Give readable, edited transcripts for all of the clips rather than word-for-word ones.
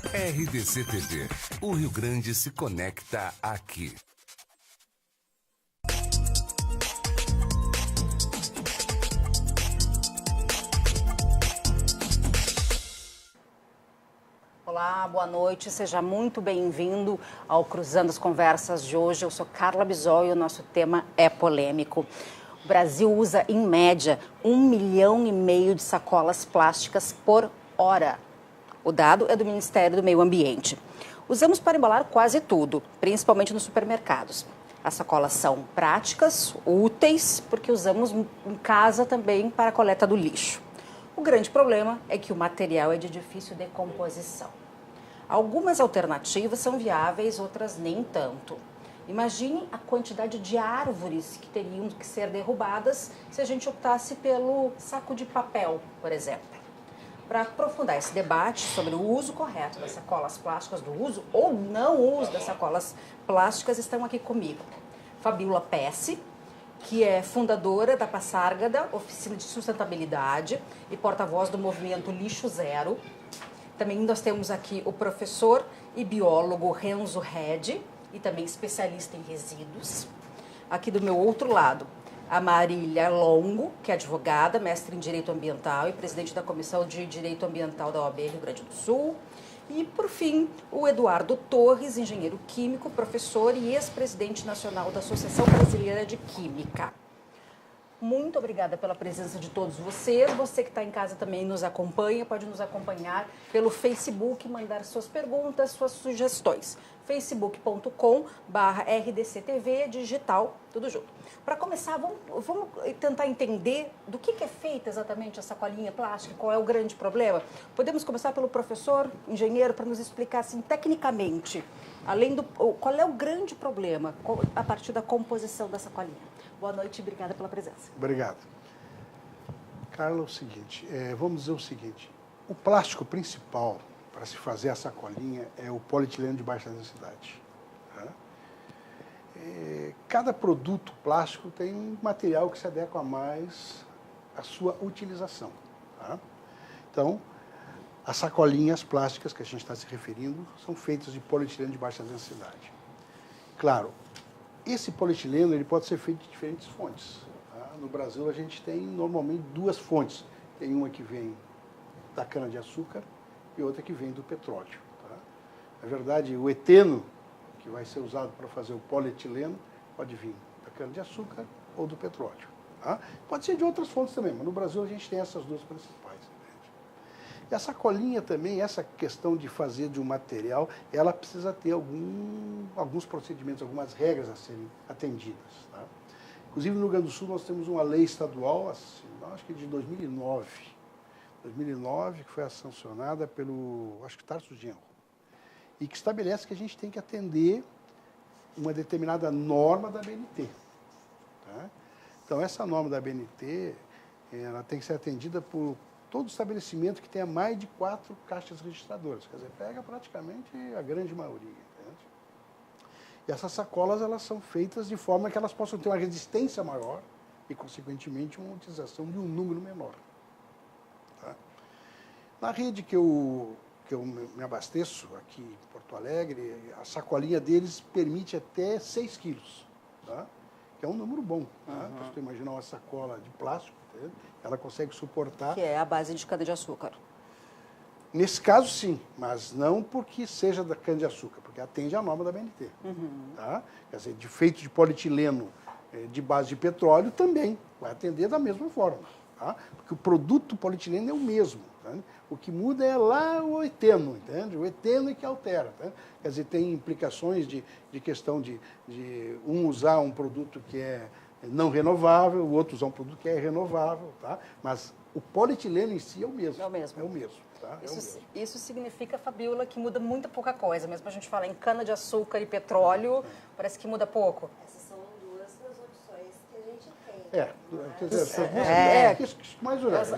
RDC TV. O Rio Grande se conecta aqui. Olá, boa noite, seja muito bem-vindo ao Cruzando as Conversas de hoje. Eu sou Carla Bisol e o nosso tema é polêmico. O Brasil usa, em média, 1,5 milhão de sacolas plásticas por hora. O dado é do Ministério do Meio Ambiente. Usamos para embalar quase tudo, principalmente nos supermercados. As sacolas são práticas, úteis, porque usamos em casa também para a coleta do lixo. O grande problema é que o material é de difícil decomposição. Algumas alternativas são viáveis, outras nem tanto. Imagine a quantidade de árvores que teriam que ser derrubadas se a gente optasse pelo saco de papel, por exemplo. Para aprofundar esse debate sobre o uso correto das sacolas plásticas, do uso ou não uso das sacolas plásticas, estão aqui comigo Fabiola Pesce, que é fundadora da Passárgada, Oficina de Sustentabilidade e porta-voz do movimento Lixo Zero. Também nós temos aqui o professor e biólogo Renzo Redi, e também especialista em resíduos. Aqui do meu outro lado, a Marília Longo, que é advogada, mestre em Direito Ambiental e presidente da Comissão de Direito Ambiental da OAB Rio Grande do Sul. E, por fim, o Eduardo Torres, engenheiro químico, professor e ex-presidente nacional da Associação Brasileira de Química. Muito obrigada pela presença de todos vocês. Você que está em casa também nos acompanha, pode nos acompanhar pelo Facebook, mandar suas perguntas, suas sugestões. facebook.com/RDCTV, digital, tudo junto. Para começar, vamos tentar entender do que é feita exatamente a sacolinha plástica, qual é o grande problema. Podemos começar pelo professor, engenheiro, para nos explicar assim, tecnicamente, qual é o grande problema a partir da composição da sacolinha. Boa noite e obrigada pela presença. Obrigado. Carla, é o seguinte, vamos dizer o seguinte, o plástico principal para se fazer a sacolinha é o polietileno de baixa densidade. Tá? Cada produto plástico tem um material que se adequa mais à sua utilização. Tá? Então, as sacolinhas plásticas que a gente está se referindo são feitas de polietileno de baixa densidade. Claro, esse polietileno ele pode ser feito de diferentes fontes. Tá? No Brasil, a gente tem normalmente duas fontes. Tem uma que vem da cana-de-açúcar e outra que vem do petróleo. Tá? Na verdade, o eteno, que vai ser usado para fazer o polietileno, pode vir da cana-de-açúcar ou do petróleo. Tá? Pode ser de outras fontes também, mas no Brasil a gente tem essas duas principais. Entende? E a sacolinha também, essa questão de fazer de um material, ela precisa ter alguns procedimentos, algumas regras a serem atendidas. Tá? Inclusive, no Rio Grande do Sul, nós temos uma lei estadual, assim, acho que de 2009, que foi sancionada pelo, acho que Tarso Genro, e que estabelece que a gente tem que atender uma determinada norma da ABNT. Tá? Então, essa norma da ABNT, ela tem que ser atendida por todo estabelecimento que tenha mais de 4 caixas registradoras. Quer dizer, pega praticamente a grande maioria. Entende? E essas sacolas, elas são feitas de forma que elas possam ter uma resistência maior e, consequentemente, uma utilização de um número menor. Tá? Na rede que eu me abasteço aqui em Porto Alegre, a sacolinha deles permite até 6 quilos, tá? Que é um número bom. Tá? Para você imaginar uma sacola de plástico, tá? Ela consegue suportar... Que é a base de cana-de-açúcar. Nesse caso, sim, mas não porque seja da cana-de-açúcar, porque atende à norma da BNT. Tá? Quer dizer, feito de polietileno de base de petróleo também vai atender da mesma forma. Tá? Porque o produto polietileno é o mesmo. Tá? O que muda é lá o eteno, entende? O eteno é que altera. Tá? Quer dizer, tem implicações de questão de usar um produto que é não renovável, o outro usar um produto que é renovável, tá? Mas o polietileno em si é o mesmo. É o mesmo. É o mesmo. Tá? Isso significa, Fabiola, que muda muito pouca coisa. Mesmo a gente fala em cana-de-açúcar e petróleo, parece que muda pouco. Essas são duas das opções que a gente tem.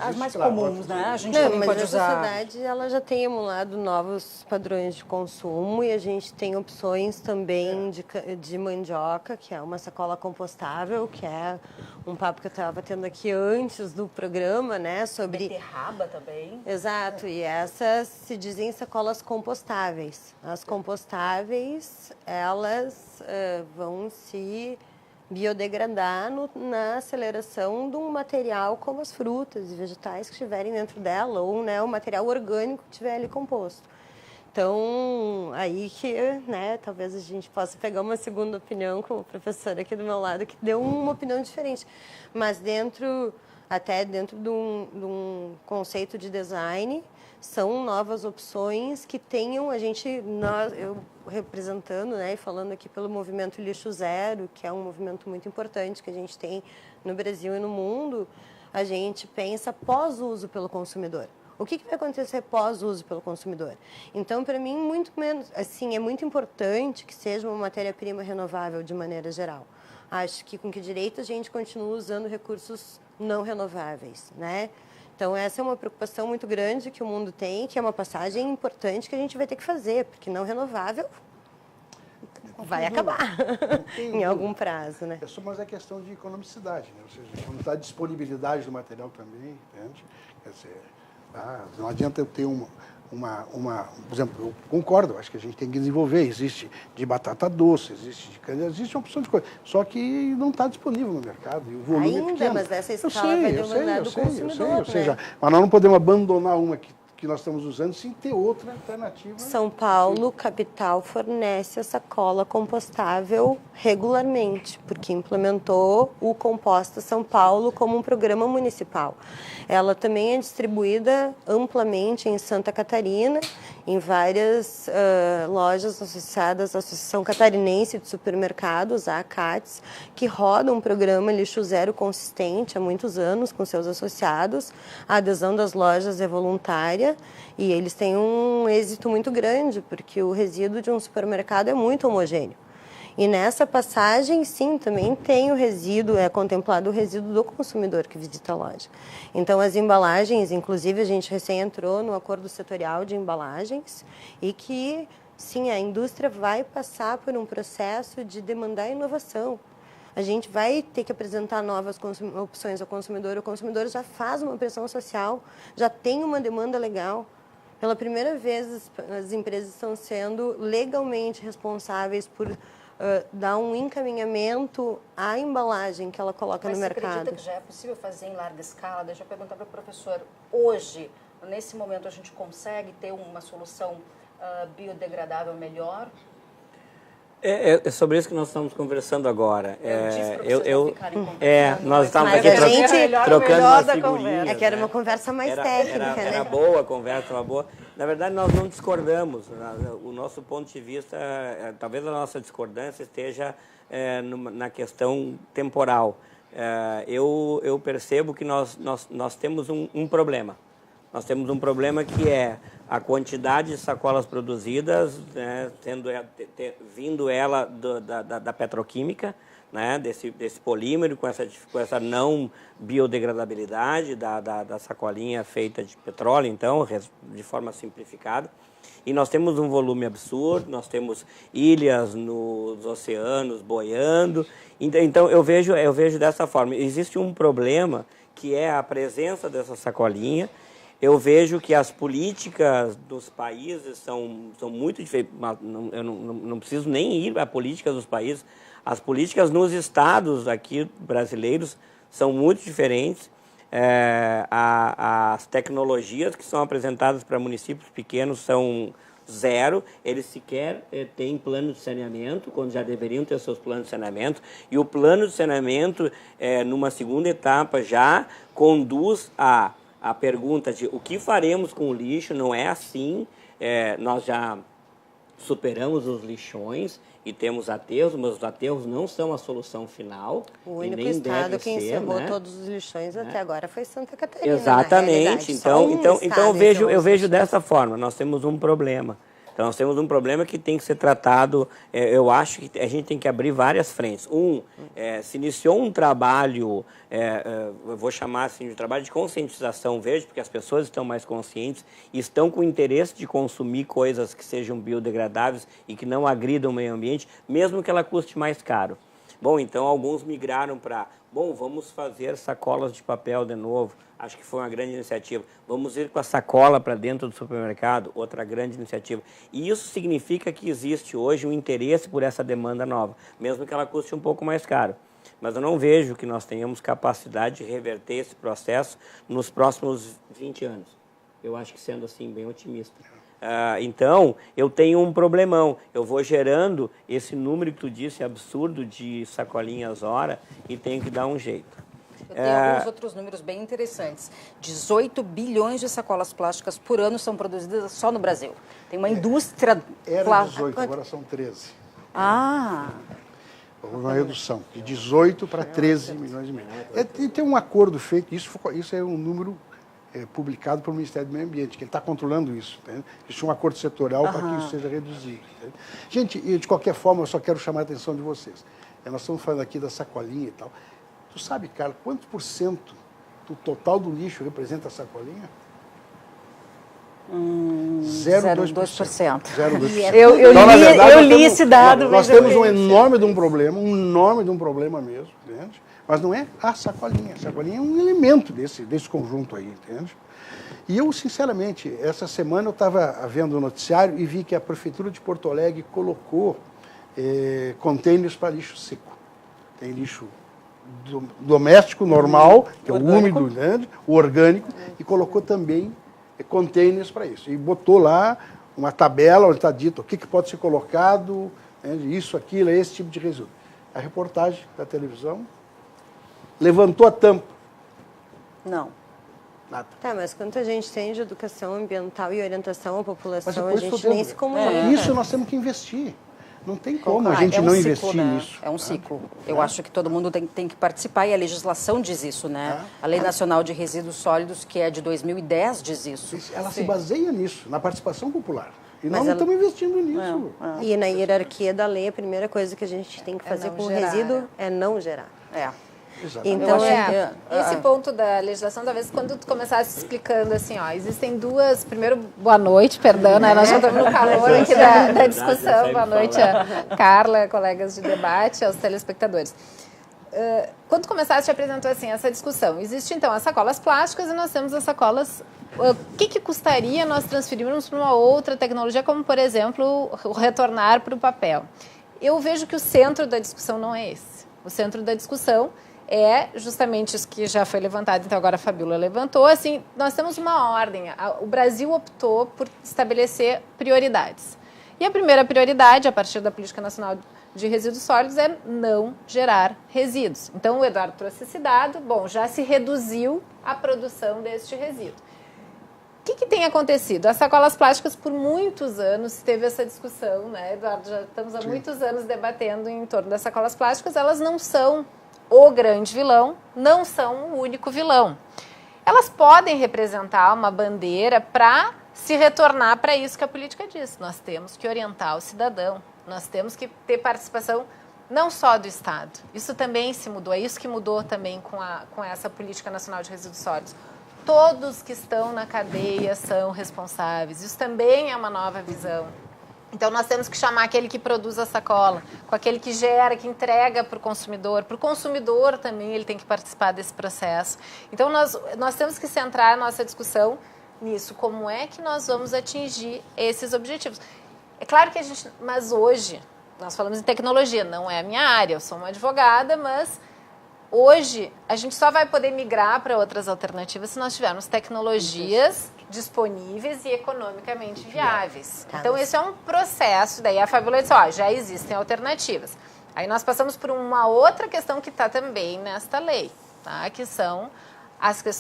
As mais comuns, né? A gente Não, também mas pode a usar. sociedade ela já tem emulado novos padrões de consumo e a gente tem opções também de mandioca, que é uma sacola compostável, que é um papo que eu estava tendo aqui antes do programa, né? Sobre Beterraba também. Exato, e essas se dizem sacolas compostáveis. As compostáveis, elas vão se biodegradar na aceleração de um material como as frutas e vegetais que estiverem dentro dela, ou né, o material orgânico que estiver ali composto. Então, aí que, né, talvez a gente possa pegar uma segunda opinião com o professor aqui do meu lado, que deu uma opinião diferente. Mas até dentro de um conceito de design, são novas opções que tenham eu representando, né, e falando aqui pelo movimento Lixo Zero, que é um movimento muito importante que a gente tem no Brasil e no mundo, a gente pensa pós-uso pelo consumidor. O que vai acontecer pós-uso pelo consumidor? Então, para mim, muito menos, assim, é muito importante que seja uma matéria-prima renovável de maneira geral. Acho que com que direito a gente continua usando recursos não renováveis, né? Então, essa é uma preocupação muito grande que o mundo tem, que é uma passagem importante que a gente vai ter que fazer, porque não renovável vai acabar em algum prazo, né? Mas é questão de economicidade, né? Ou seja, quando está a disponibilidade do material também, entende? Quer dizer, não adianta eu ter por exemplo, eu concordo, acho que a gente tem que desenvolver, existe de batata doce, existe de cana, existe uma opção de coisa, só que não está disponível no mercado, e o volume é pequeno. Mas essa escala vai demandar do consumidor, ou seja, mas nós não podemos abandonar uma que nós estamos usando sem ter outra alternativa. São Paulo, capital, fornece a sacola compostável regularmente, porque implementou o Composta São Paulo como um programa municipal. Ela também é distribuída amplamente em Santa Catarina, em várias lojas associadas à Associação Catarinense de Supermercados, a ACATS, que roda um programa Lixo Zero consistente há muitos anos com seus associados. A adesão das lojas é voluntária e eles têm um êxito muito grande, porque o resíduo de um supermercado é muito homogêneo. E nessa passagem, sim, também tem o resíduo, é contemplado o resíduo do consumidor que visita a loja. Então, as embalagens, inclusive, a gente recém entrou no acordo setorial de embalagens e que, sim, a indústria vai passar por um processo de demandar inovação. A gente vai ter que apresentar novas opções ao consumidor. O consumidor já faz uma pressão social, já tem uma demanda legal. Pela primeira vez, as empresas estão sendo legalmente responsáveis por dar um encaminhamento à embalagem que ela coloca no mercado. Mas você acredita que já é possível fazer em larga escala? Deixa eu perguntar para o professor. Hoje, nesse momento, a gente consegue ter uma solução biodegradável melhor? É sobre isso que nós estamos conversando agora. Nós estamos Mas aqui trocando umas figurinhas. É que era uma conversa mais técnica, né? Era boa a conversa, uma boa. Na verdade, nós não discordamos. O nosso ponto de vista, talvez a nossa discordância esteja na questão temporal. Eu percebo que nós temos um problema. Nós temos um problema que é a quantidade de sacolas produzidas, né, vindo ela da petroquímica, né, desse polímero, com essa não biodegradabilidade da sacolinha feita de petróleo, então, de forma simplificada. E nós temos um volume absurdo, nós temos ilhas nos oceanos boiando. Então, eu vejo dessa forma. Existe um problema que é a presença dessa sacolinha. Eu vejo que as políticas dos países são muito diferentes. Eu não preciso nem ir à política dos países. As políticas nos estados aqui brasileiros são muito diferentes. As tecnologias que são apresentadas para municípios pequenos são zero. Eles sequer têm plano de saneamento, quando já deveriam ter seus planos de saneamento. E o plano de saneamento, numa segunda etapa, já conduz a pergunta de o que faremos com o lixo. Não é assim. Nós já superamos os lixões e temos aterros, mas os aterros não são a solução final. O único estado que encerrou todos os lixões até agora foi Santa Catarina. Exatamente. Então eu vejo dessa forma. Nós temos um problema. Então, nós temos um problema que tem que ser tratado, eu acho que a gente tem que abrir várias frentes. Se iniciou um trabalho, eu vou chamar assim de trabalho de conscientização verde, porque as pessoas estão mais conscientes e estão com interesse de consumir coisas que sejam biodegradáveis e que não agridam o meio ambiente, mesmo que ela custe mais caro. Bom, então alguns migraram para, vamos fazer sacolas de papel de novo. Acho que foi uma grande iniciativa. Vamos ir com a sacola para dentro do supermercado, outra grande iniciativa. E isso significa que existe hoje um interesse por essa demanda nova, mesmo que ela custe um pouco mais caro. Mas eu não vejo que nós tenhamos capacidade de reverter esse processo nos próximos 20 anos. Eu acho que sendo assim, bem otimista. Então, eu tenho um problemão. Eu vou gerando esse número que tu disse, absurdo, de sacolinhas hora, e tenho que dar um jeito. Eu tenho alguns outros números bem interessantes. 18 bilhões de sacolas plásticas por ano são produzidas só no Brasil. Tem uma indústria... Era 18, agora são 13. Houve uma redução de 18 para 13 milhões e meio. E tem um acordo feito, isso é um número publicado pelo Ministério do Meio Ambiente, que ele está controlando isso. Entende? Existe um acordo setorial para que isso seja reduzido. Entende? Gente, e de qualquer forma, eu só quero chamar a atenção de vocês. Nós estamos falando aqui da sacolinha e tal. Tu sabe, cara, quantos por cento do total do lixo representa a sacolinha? 0,2%. 0,2%. Eu li esse dado. Nós temos um enorme de um problema mesmo, entende? Mas não é a sacolinha. A sacolinha é um elemento desse conjunto aí, entende? E eu, sinceramente, essa semana eu estava vendo o noticiário e vi que a Prefeitura de Porto Alegre colocou contêineres para lixo seco. Tem lixo doméstico, normal, que é o úmido, né? O orgânico, e colocou também containers para isso. E botou lá uma tabela onde está dito o que pode ser colocado, né? Isso, aquilo, esse tipo de resíduo. A reportagem da televisão levantou a tampa. Não. Nada. Tá, mas quanto a gente tem de educação ambiental e orientação à população, a gente nem se comunica. Isso nós temos que investir. Não tem como a gente não investir nisso. É um ciclo. Eu acho que todo mundo tem que participar e a legislação diz isso, né? A Lei Nacional de Resíduos Sólidos, que é de 2010, diz isso. Ela se baseia nisso, na participação popular. E nós não estamos investindo nisso. E na hierarquia da lei, a primeira coisa que a gente tem que fazer com o resíduo é não gerar. Exatamente. Então, esse ponto da legislação, talvez quando tu começasse explicando assim, existem duas... Primeiro, boa noite, perdão, né? Nós já estamos no calor aqui da discussão. Boa noite a Carla, colegas de debate, aos telespectadores. Quando tu começaste, apresentou assim, essa discussão. Existe, então, as sacolas plásticas e nós temos as sacolas... O que custaria nós transferirmos para uma outra tecnologia, como, por exemplo, o retornar para o papel? Eu vejo que o centro da discussão não é esse. O centro da discussão é justamente isso que já foi levantado, então agora a Fabíola levantou, assim, nós temos uma ordem, o Brasil optou por estabelecer prioridades. E a primeira prioridade, a partir da Política Nacional de Resíduos Sólidos, é não gerar resíduos. Então o Eduardo trouxe esse dado, já se reduziu a produção deste resíduo. O que tem acontecido? As sacolas plásticas, por muitos anos, teve essa discussão, né, Eduardo? Já estamos há muitos anos debatendo em torno das sacolas plásticas, elas não são o grande vilão, não são o único vilão. Elas podem representar uma bandeira para se retornar para isso que a política diz. Nós temos que orientar o cidadão, nós temos que ter participação não só do Estado. Isso também se mudou, é isso que mudou também com essa Política Nacional de Resíduos Sólidos. Todos que estão na cadeia são responsáveis. Isso também é uma nova visão. Então, nós temos que chamar aquele que produz a sacola, com aquele que gera, que entrega para o consumidor. Para o consumidor também ele tem que participar desse processo. Então, nós temos que centrar a nossa discussão nisso. Como é que nós vamos atingir esses objetivos? É claro que mas hoje, nós falamos em tecnologia, não é a minha área, eu sou uma advogada, mas hoje a gente só vai poder migrar para outras alternativas se nós tivermos tecnologias disponíveis e economicamente viáveis. Então, esse é um processo. Daí a Fabíola disse, já existem alternativas. Aí nós passamos por uma outra questão que está também nesta lei, tá? Que são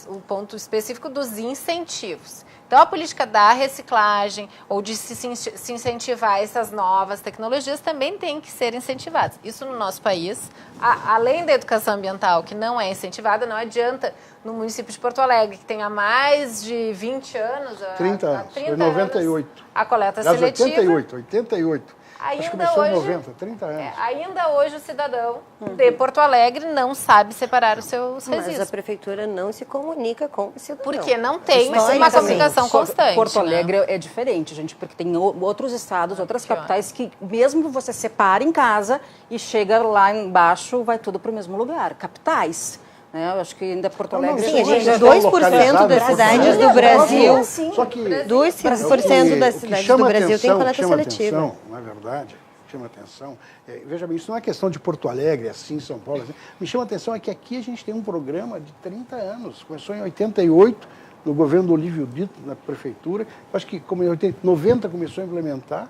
o ponto específico dos incentivos. Então, a política da reciclagem ou de se incentivar essas novas tecnologias também tem que ser incentivadas. Isso no nosso país, além da educação ambiental, que não é incentivada, não adianta no município de Porto Alegre, que tem há mais de 20 anos... 30 anos, foi 98. Anos, a coleta seletiva. 88. Acho que Ainda começou hoje, em 90, 30 anos. Ainda hoje o cidadão de Porto Alegre não sabe separar os seus Mas resíduos. a prefeitura não se comunica com o cidadão. Porque não tem uma Historicamente. comunicação constante. Porto né? Alegre é diferente, gente, porque tem outros estados, outras capitais que mesmo que você separa em casa e chega lá embaixo, vai tudo para o mesmo lugar. Capitais. Né? Eu acho que ainda Porto Alegre... Sim, a gente, Não é 2% das cidades do Brasil... Só que 2% das cidades do Brasil tem coleta seletiva. Atenção, na verdade, chama atenção, veja bem, isso não é questão de Porto Alegre, assim, São Paulo, assim. Me chama a atenção é que aqui a gente tem um programa de 30 anos, começou em 88, no governo do Olívio Dito, na prefeitura, acho que como em 90 começou a implementar.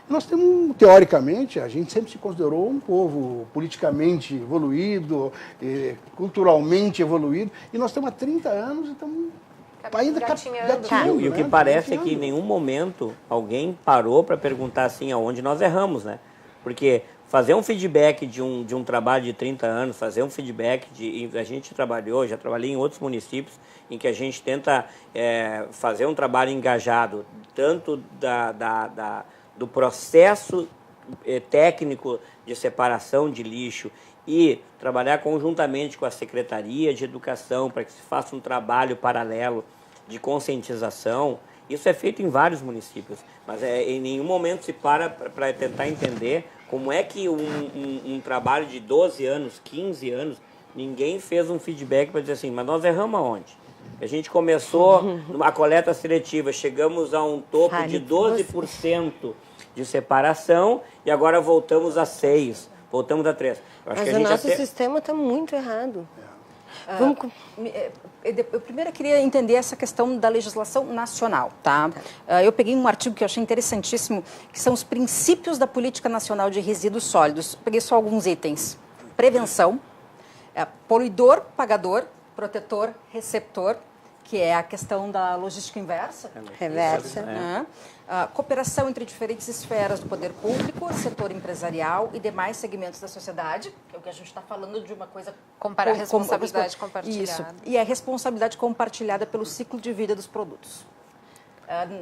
Nós temos, teoricamente, a gente sempre se considerou um povo politicamente evoluído, culturalmente evoluído, e nós estamos há 30 anos e estamos ainda gatinhando. E o que parece é que em nenhum momento alguém parou para perguntar assim aonde nós erramos, né? Porque fazer um feedback de um trabalho de 30 anos, fazer um feedback a gente já trabalhei em outros municípios em que a gente tenta fazer um trabalho engajado, tanto do processo técnico de separação de lixo e trabalhar conjuntamente com a Secretaria de Educação para que se faça um trabalho paralelo de conscientização. Isso é feito em vários municípios, mas em nenhum momento se para tentar entender como é que um trabalho de 12 anos, 15 anos, ninguém fez um feedback para dizer assim, mas nós erramos aonde? A gente começou numa coleta seletiva, chegamos a um topo de 12% de separação e agora voltamos a 6%, voltamos a 3%. Mas o nosso sistema está muito errado. Eu primeiro queria entender essa questão da legislação nacional, tá? Eu peguei um artigo que eu achei interessantíssimo, que são os princípios da Política Nacional de Resíduos Sólidos. Peguei só alguns itens. Prevenção, poluidor, pagador, protetor, receptor, que é a questão da logística inversa. Reversa. Cooperação entre diferentes esferas do poder público, setor empresarial e demais segmentos da sociedade, que é o que a gente está falando de uma coisa... Responsabilidade compartilhada. Isso. E a responsabilidade compartilhada pelo ciclo de vida dos produtos.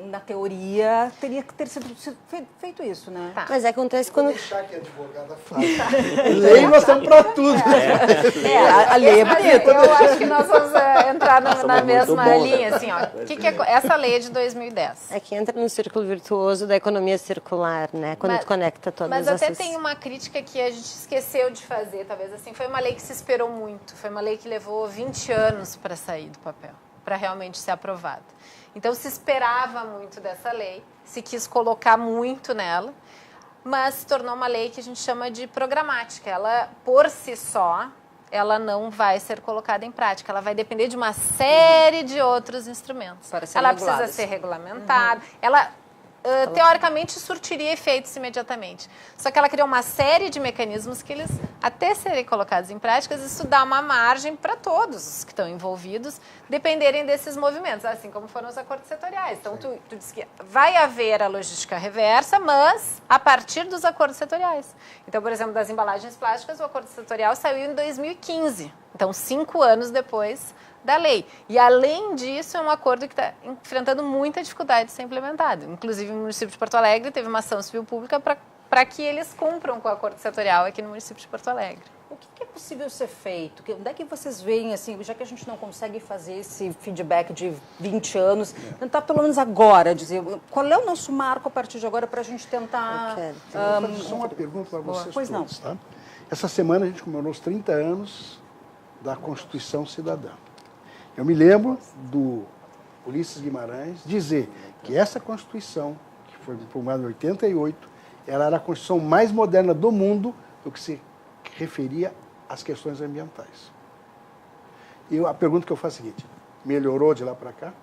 Na teoria, teria que ter sido feito isso, né? Tá. Mas acontece quando... Vou deixar que a advogada fala. Lei nós estamos para tudo. A lei é bonita. Eu acho que nós vamos entrar na mesma linha. Assim, ó. Essa lei é de 2010. É que entra no círculo virtuoso da economia circular, né? Quando tu conecta todas essas... Mas até tem uma crítica que a gente esqueceu de fazer, talvez assim. Foi uma lei que se esperou muito. Foi uma lei que levou 20 anos para sair do papel, para realmente ser aprovada. Então, se esperava muito dessa lei, se quis colocar muito nela, mas se tornou uma lei que a gente chama de programática. Ela, por si só, ela não vai ser colocada em prática. Ela vai depender de uma série de outros instrumentos. Ela precisa ser regulamentada. Ela, teoricamente, surtiria efeitos imediatamente. Só que ela criou uma série de mecanismos que eles, até serem colocados em práticas, isso dá uma margem para todos os que estão envolvidos dependerem desses movimentos, assim como foram os acordos setoriais. Então, tu disse que vai haver a logística reversa, mas a partir dos acordos setoriais. Então, por exemplo, das embalagens plásticas, o acordo setorial saiu em 2015. Então, 5 anos depois da lei. E, além disso, é um acordo que está enfrentando muita dificuldade de ser implementado. Inclusive, o município de Porto Alegre teve uma ação civil pública para que eles cumpram com o acordo setorial aqui no município de Porto Alegre. O que é possível ser feito? Onde é que vocês veem, assim, já que a gente não consegue fazer esse feedback de 20 anos, tentar pelo menos agora, dizer qual é o nosso marco a partir de agora para a gente tentar... Vou fazer só uma pergunta para vocês pois todos. Tá? Essa semana a gente comemorou os 30 anos da Constituição Cidadã. Eu me lembro do Ulisses Guimarães dizer que essa Constituição, que foi promulgada em 88, ela era a Constituição mais moderna do mundo do que se referia às questões ambientais. E a pergunta que eu faço é a seguinte, melhorou de lá para cá?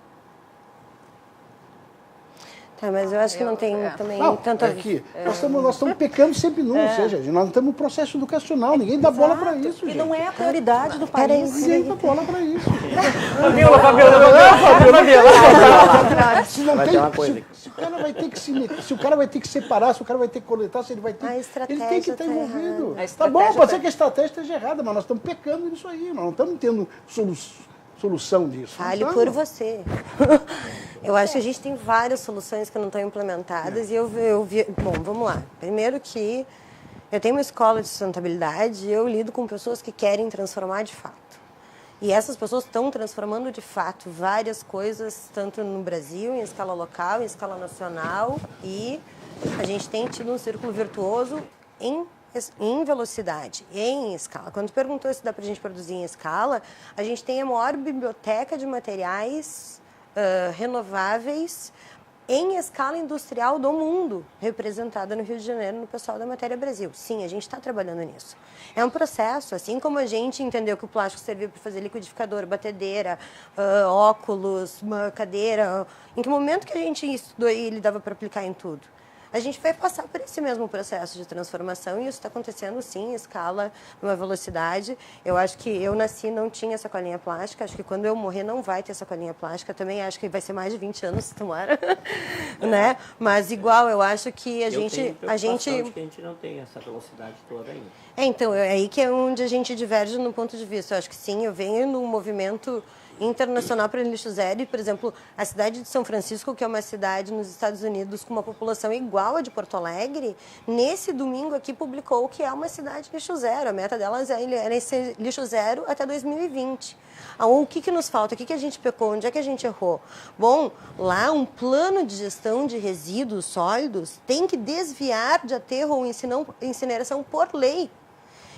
Tá, mas eu acho que não tem também Não, tanto... nós estamos pecando sempre num, ou seja, nós não estamos no processo educacional, ninguém dá bola para isso, E gente. não é a prioridade do país. Ninguém dá bola para isso. Se não Vai ter uma coisa tem, se o cara vai ter que se meter, se o cara vai ter que separar, se o cara vai ter que coletar, se ele vai ter A ele estratégia tem que estar tá envolvido. errada. Tá bom, pode ser que a estratégia esteja errada, mas nós estamos pecando nisso aí, nós não estamos tendo solução disso. Fale Não por estamos. você. Eu acho que a gente tem várias soluções que não estão implementadas e eu vi... Bom, vamos lá. Primeiro que eu tenho uma escola de sustentabilidade e eu lido com pessoas que querem transformar de fato. E essas pessoas estão transformando de fato várias coisas, tanto no Brasil, em escala local, em escala nacional, e a gente tem tido um círculo virtuoso em velocidade, em escala. Quando perguntou se dá para a gente produzir em escala, a gente tem a maior biblioteca de materiais renováveis em escala industrial do mundo, representada no Rio de Janeiro no pessoal da Matéria Brasil. Sim, a gente está trabalhando nisso. É um processo, assim como a gente entendeu que o plástico servia para fazer liquidificador, batedeira, óculos, uma cadeira. Em que momento que a gente estudou e ele dava para aplicar em tudo? A gente vai passar por esse mesmo processo de transformação e isso está acontecendo, sim, em escala, numa velocidade. Eu acho que eu nasci não tinha sacolinha plástica, acho que quando eu morrer não vai ter sacolinha plástica, também acho que vai ser mais de 20 anos, tomara, né? Mas igual, eu acho que a gente de que a gente não tem essa velocidade toda ainda. Então, é aí que é onde a gente diverge no ponto de vista. Eu acho que sim, eu venho num movimento internacional para lixo zero e, por exemplo, a cidade de São Francisco, que é uma cidade nos Estados Unidos com uma população igual à de Porto Alegre, nesse domingo aqui publicou que é uma cidade lixo zero. A meta delas é ser lixo zero até 2020. O que nos falta? O que a gente pecou? Onde é que a gente errou? Bom, lá um plano de gestão de resíduos sólidos tem que desviar de aterro ou incineração por lei.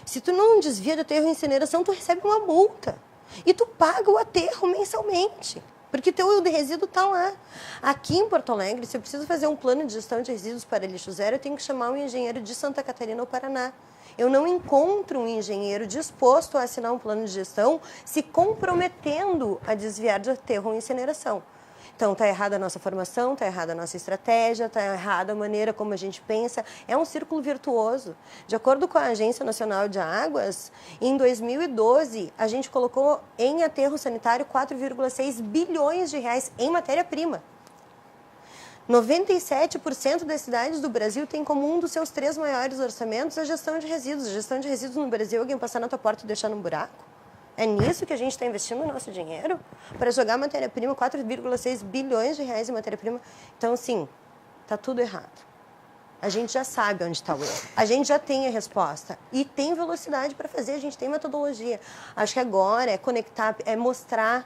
Se tu não desvia de aterro ou incineração, tu recebe uma multa. E tu paga o aterro mensalmente, porque teu resíduo está lá. Aqui em Porto Alegre, se eu preciso fazer um plano de gestão de resíduos para lixo zero, eu tenho que chamar um engenheiro de Santa Catarina ou Paraná. Eu não encontro um engenheiro disposto a assinar um plano de gestão se comprometendo a desviar de aterro ou incineração. Então, está errada a nossa formação, está errada a nossa estratégia, está errada a maneira como a gente pensa. É um círculo virtuoso. De acordo com a Agência Nacional de Águas, em 2012, a gente colocou em aterro sanitário 4,6 bilhões de reais em matéria-prima. 97% das cidades do Brasil tem como um dos seus 3 maiores orçamentos a gestão de resíduos. A gestão de resíduos no Brasil, alguém passar na tua porta e deixar num buraco? É nisso que a gente está investindo o nosso dinheiro? Para jogar matéria-prima, 4,6 bilhões de reais em matéria-prima. Então, sim, está tudo errado. A gente já sabe onde está o erro. A gente já tem a resposta. E tem velocidade para fazer, a gente tem metodologia. Acho que agora é conectar, é mostrar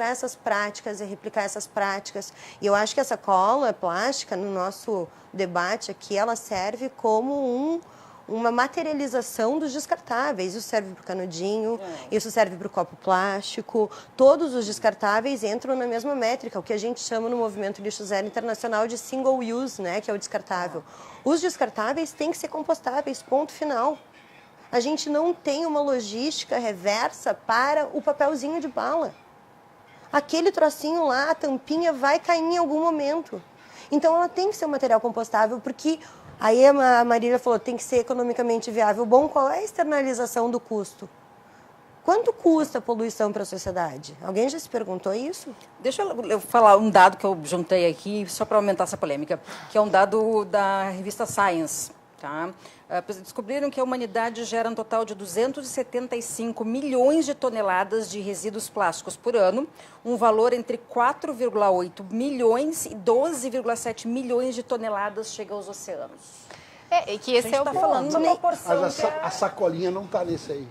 essas práticas, é replicar essas práticas. E eu acho que essa cola plástica, no nosso debate aqui, ela serve como uma materialização dos descartáveis. Isso serve para o canudinho, isso serve para o copo plástico. Todos os descartáveis entram na mesma métrica, o que a gente chama no movimento lixo zero internacional de single use, né, que é o descartável. Os descartáveis têm que ser compostáveis, ponto final. A gente não tem uma logística reversa para o papelzinho de bala. Aquele trocinho lá, a tampinha, vai cair em algum momento. Então, ela tem que ser um material compostável, porque... Aí a Marília falou, tem que ser economicamente viável. Bom, qual é a externalização do custo? Quanto custa a poluição para a sociedade? Alguém já se perguntou isso? Deixa eu falar um dado que eu juntei aqui, só para aumentar essa polêmica, que é um dado da revista Science. Tá? Descobriram que a humanidade gera um total de 275 milhões de toneladas de resíduos plásticos por ano, um valor entre 4,8 milhões e 12,7 milhões de toneladas chega aos oceanos. E que esse A gente está falando de uma proporção. Mas a sacolinha não está nesse aí.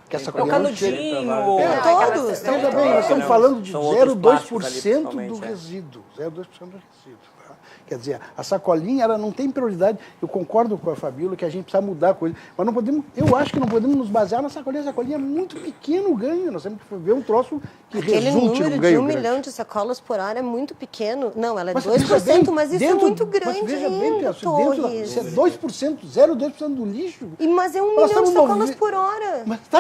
Que a O sacolinha não chega. canudinho. Todos. Veja bem, nós estamos falando de São outros plásticos 0,2% ali, do principalmente, resíduo. 0,2% do resíduo. Tá? Quer dizer, a sacolinha ela não tem prioridade. Eu concordo com a Fabíola que a gente precisa mudar a coisa. Mas não podemos, eu acho que não podemos nos basear na sacolinha. A sacolinha é muito pequeno o ganho. Nós temos que ver um troço que Aquele resulte número num ganho de 1 grande. milhão de sacolas por hora é muito pequeno. Não, ela é Mas 2%, veja bem, mas isso dentro- é muito grande Mas veja bem, ainda, Pedro, dentro Torres. isso é 2%, 0,2% do lixo. Mas é 1 Nós milhão de estamos sacolas movi- por hora. Mas, tá,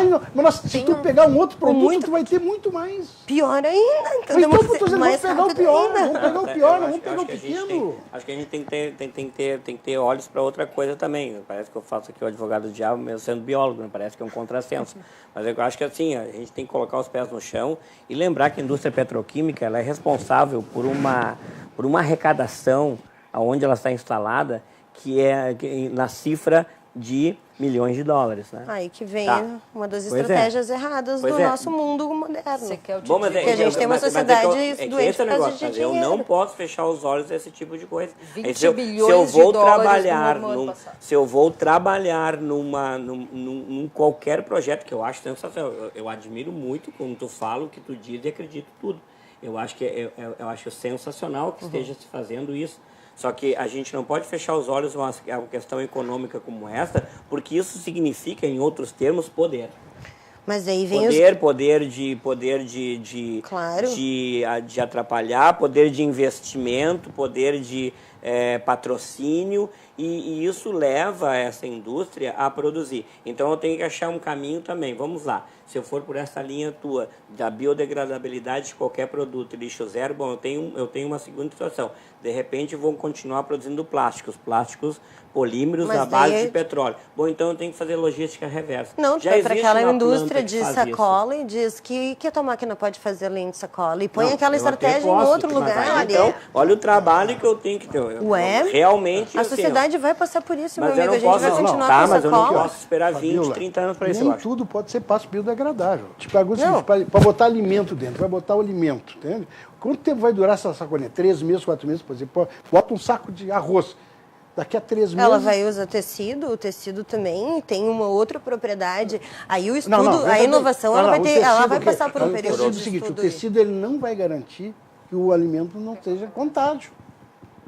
se tu pegar um outro produto, muito- tu vai ter muito mais. Pior ainda. Mas então, Vamos eu tô dizendo, vamos mais pegar o rápido pior, ainda. vamos pegar o pior, não vamos Eu pegar o acho que a gente fazendo. Acho que a gente tem que ter olhos para outra coisa também. Parece que eu faço aqui o advogado do diabo, mesmo sendo biólogo, né? Parece que é um contrassenso. Mas eu acho que assim, a gente tem que colocar os pés no chão e lembrar que a indústria petroquímica ela é responsável por uma arrecadação aonde ela está instalada que é na cifra de milhões de dólares, né? Aí que vem Tá. uma das Pois estratégias erradas Pois do é. nosso mundo moderno. Você quer o Bom, mas Porque a gente tem uma sociedade doente esse é o por causa negócio, de mas eu dinheiro. não posso fechar os olhos a esse tipo de coisa. 20 Aí, se eu bilhões vou de dólares trabalhar no ano passado. se eu vou trabalhar num qualquer projeto que eu acho sensacional, eu admiro muito quando tu fala o que tu diz e acredito tudo. Eu acho que eu acho sensacional que esteja se fazendo isso. Só que a gente não pode fechar os olhos a uma questão econômica como essa, porque isso significa, em outros termos, poder. Mas aí vem Poder Claro. de atrapalhar, poder de investimento, poder de patrocínio, e isso leva essa indústria a produzir. Então eu tenho que achar um caminho também. Vamos lá, se eu for por essa linha tua da biodegradabilidade de qualquer produto, lixo zero, bom, eu tenho uma segunda situação. De repente vão continuar produzindo plásticos polímeros Mas à base daí- de petróleo. Bom, então eu tenho que fazer logística reversa. Não, tu Já vai para existe aquela uma indústria planta que de faz sacola e diz que a tua máquina pode fazer linha de sacola. E põe Não, aquela eu até estratégia em posso, outro mas lugar. aí, ali. então, olha o trabalho que eu tenho que ter. Ué? Realmente, A assim, sociedade vai passar por isso, meu mas eu amigo. A não gente vai posso, continuar tá, com mas eu não sacola. posso esperar 20, Fabiola, 30 anos para isso, nem eu acho. tudo pode ser passo biodegradável. Te pergunto o Não. seguinte, para botar alimento dentro, vai botar o alimento, entende? Quanto tempo vai durar essa sacolinha? 3 meses, 4 meses, por exemplo? Bota um saco de arroz. Daqui a 3 meses... Ela vai usar tecido, o tecido também tem uma outra propriedade. Aí o estudo, Não, a veja inovação, bem. ela Não, vai o ter, tecido, ela vai porque passar por um o período tecido é de o seguinte, o estudo. tecido ele não vai garantir que o alimento não esteja contágio,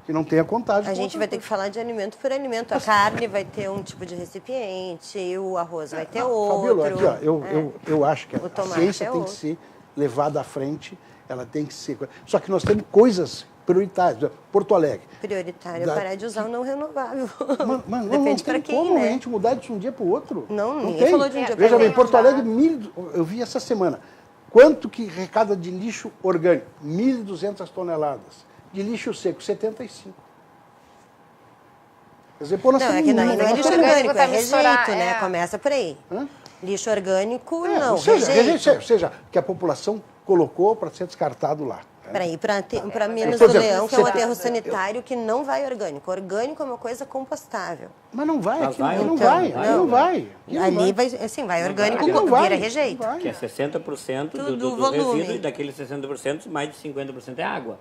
que não tenha contágio. A com gente outra vai ter que falar de alimento por alimento. A carne vai ter um tipo de recipiente, o arroz vai ter outro. Fabiola, aqui, ó, eu acho que O a tomate ciência é tem outro. que ser levada à frente, ela tem que ser... Só que nós temos coisas prioritárias. Por exemplo, Porto Alegre. Prioritário é Da- parar de usar o não renovável. Mas não Depende tem para quem, como né? a gente mudar de um dia para o outro. Não, ninguém tem. falou de um dia Veja pra bem, outro. Porto Alegre, eu vi essa semana, quanto que arrecada de lixo orgânico? 1.200 toneladas. De lixo seco, 75. Quer dizer, pô, nós Não, temos é que não muito- é nós lixo temos- orgânico, tá é rejeito, misturar, né? é. Começa por aí. Hã? Lixo orgânico, É, não, ou seja, rejeito. ou seja, que a população colocou para ser descartado lá. Para ir para Minas Por do exemplo, Leão, que é um você- aterro sanitário que não vai orgânico. Orgânico é uma coisa compostável. Mas não vai, Mas aqui vai, não então, vai, vai, aqui não vai. Aqui não Ali vai, assim, vai orgânico, Aqui não vai, vira não rejeito. vai. Que é 60% Tudo do volume. resíduo, e daqueles 60%, mais de 50% é água.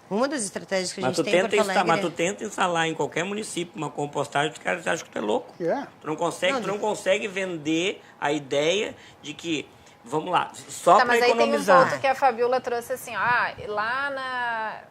Uma das estratégias que a Mas gente tu, tem em tenta Porto Alegre... mas tu tenta instalar em qualquer município uma compostagem, os caras acham que tu é louco. É. Tu não consegue vender a ideia de que, vamos lá, só Tá, para mas aí tem um economizar. ponto que a Fabiola trouxe assim,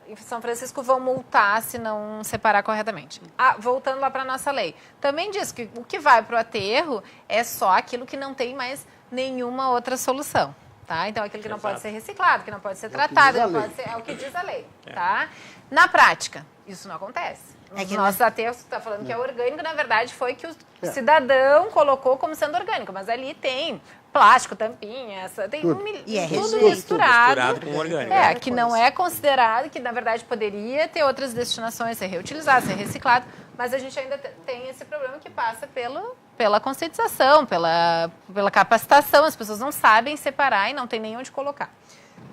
em São Francisco vão multar se não separar corretamente. Voltando lá para nossa lei, também diz que o que vai para o aterro é só aquilo que não tem mais nenhuma outra solução. Tá? Então, aquilo que não pode ser reciclado, que não pode ser tratado, diz a não lei. pode ser, é o que diz a lei. Tá? Na prática, isso não acontece. É Os que nossos aterros, tu está falando que é orgânico, na verdade foi que o cidadão colocou como sendo orgânico, mas ali tem plástico, tampinha, tem E é tudo rejeito. Misturado com orgânico. que não é considerado, que na verdade poderia ter outras destinações, ser reutilizado, ser reciclado, mas a gente ainda tem esse problema que passa pela conscientização, pela capacitação, as pessoas não sabem separar e não tem nem onde colocar.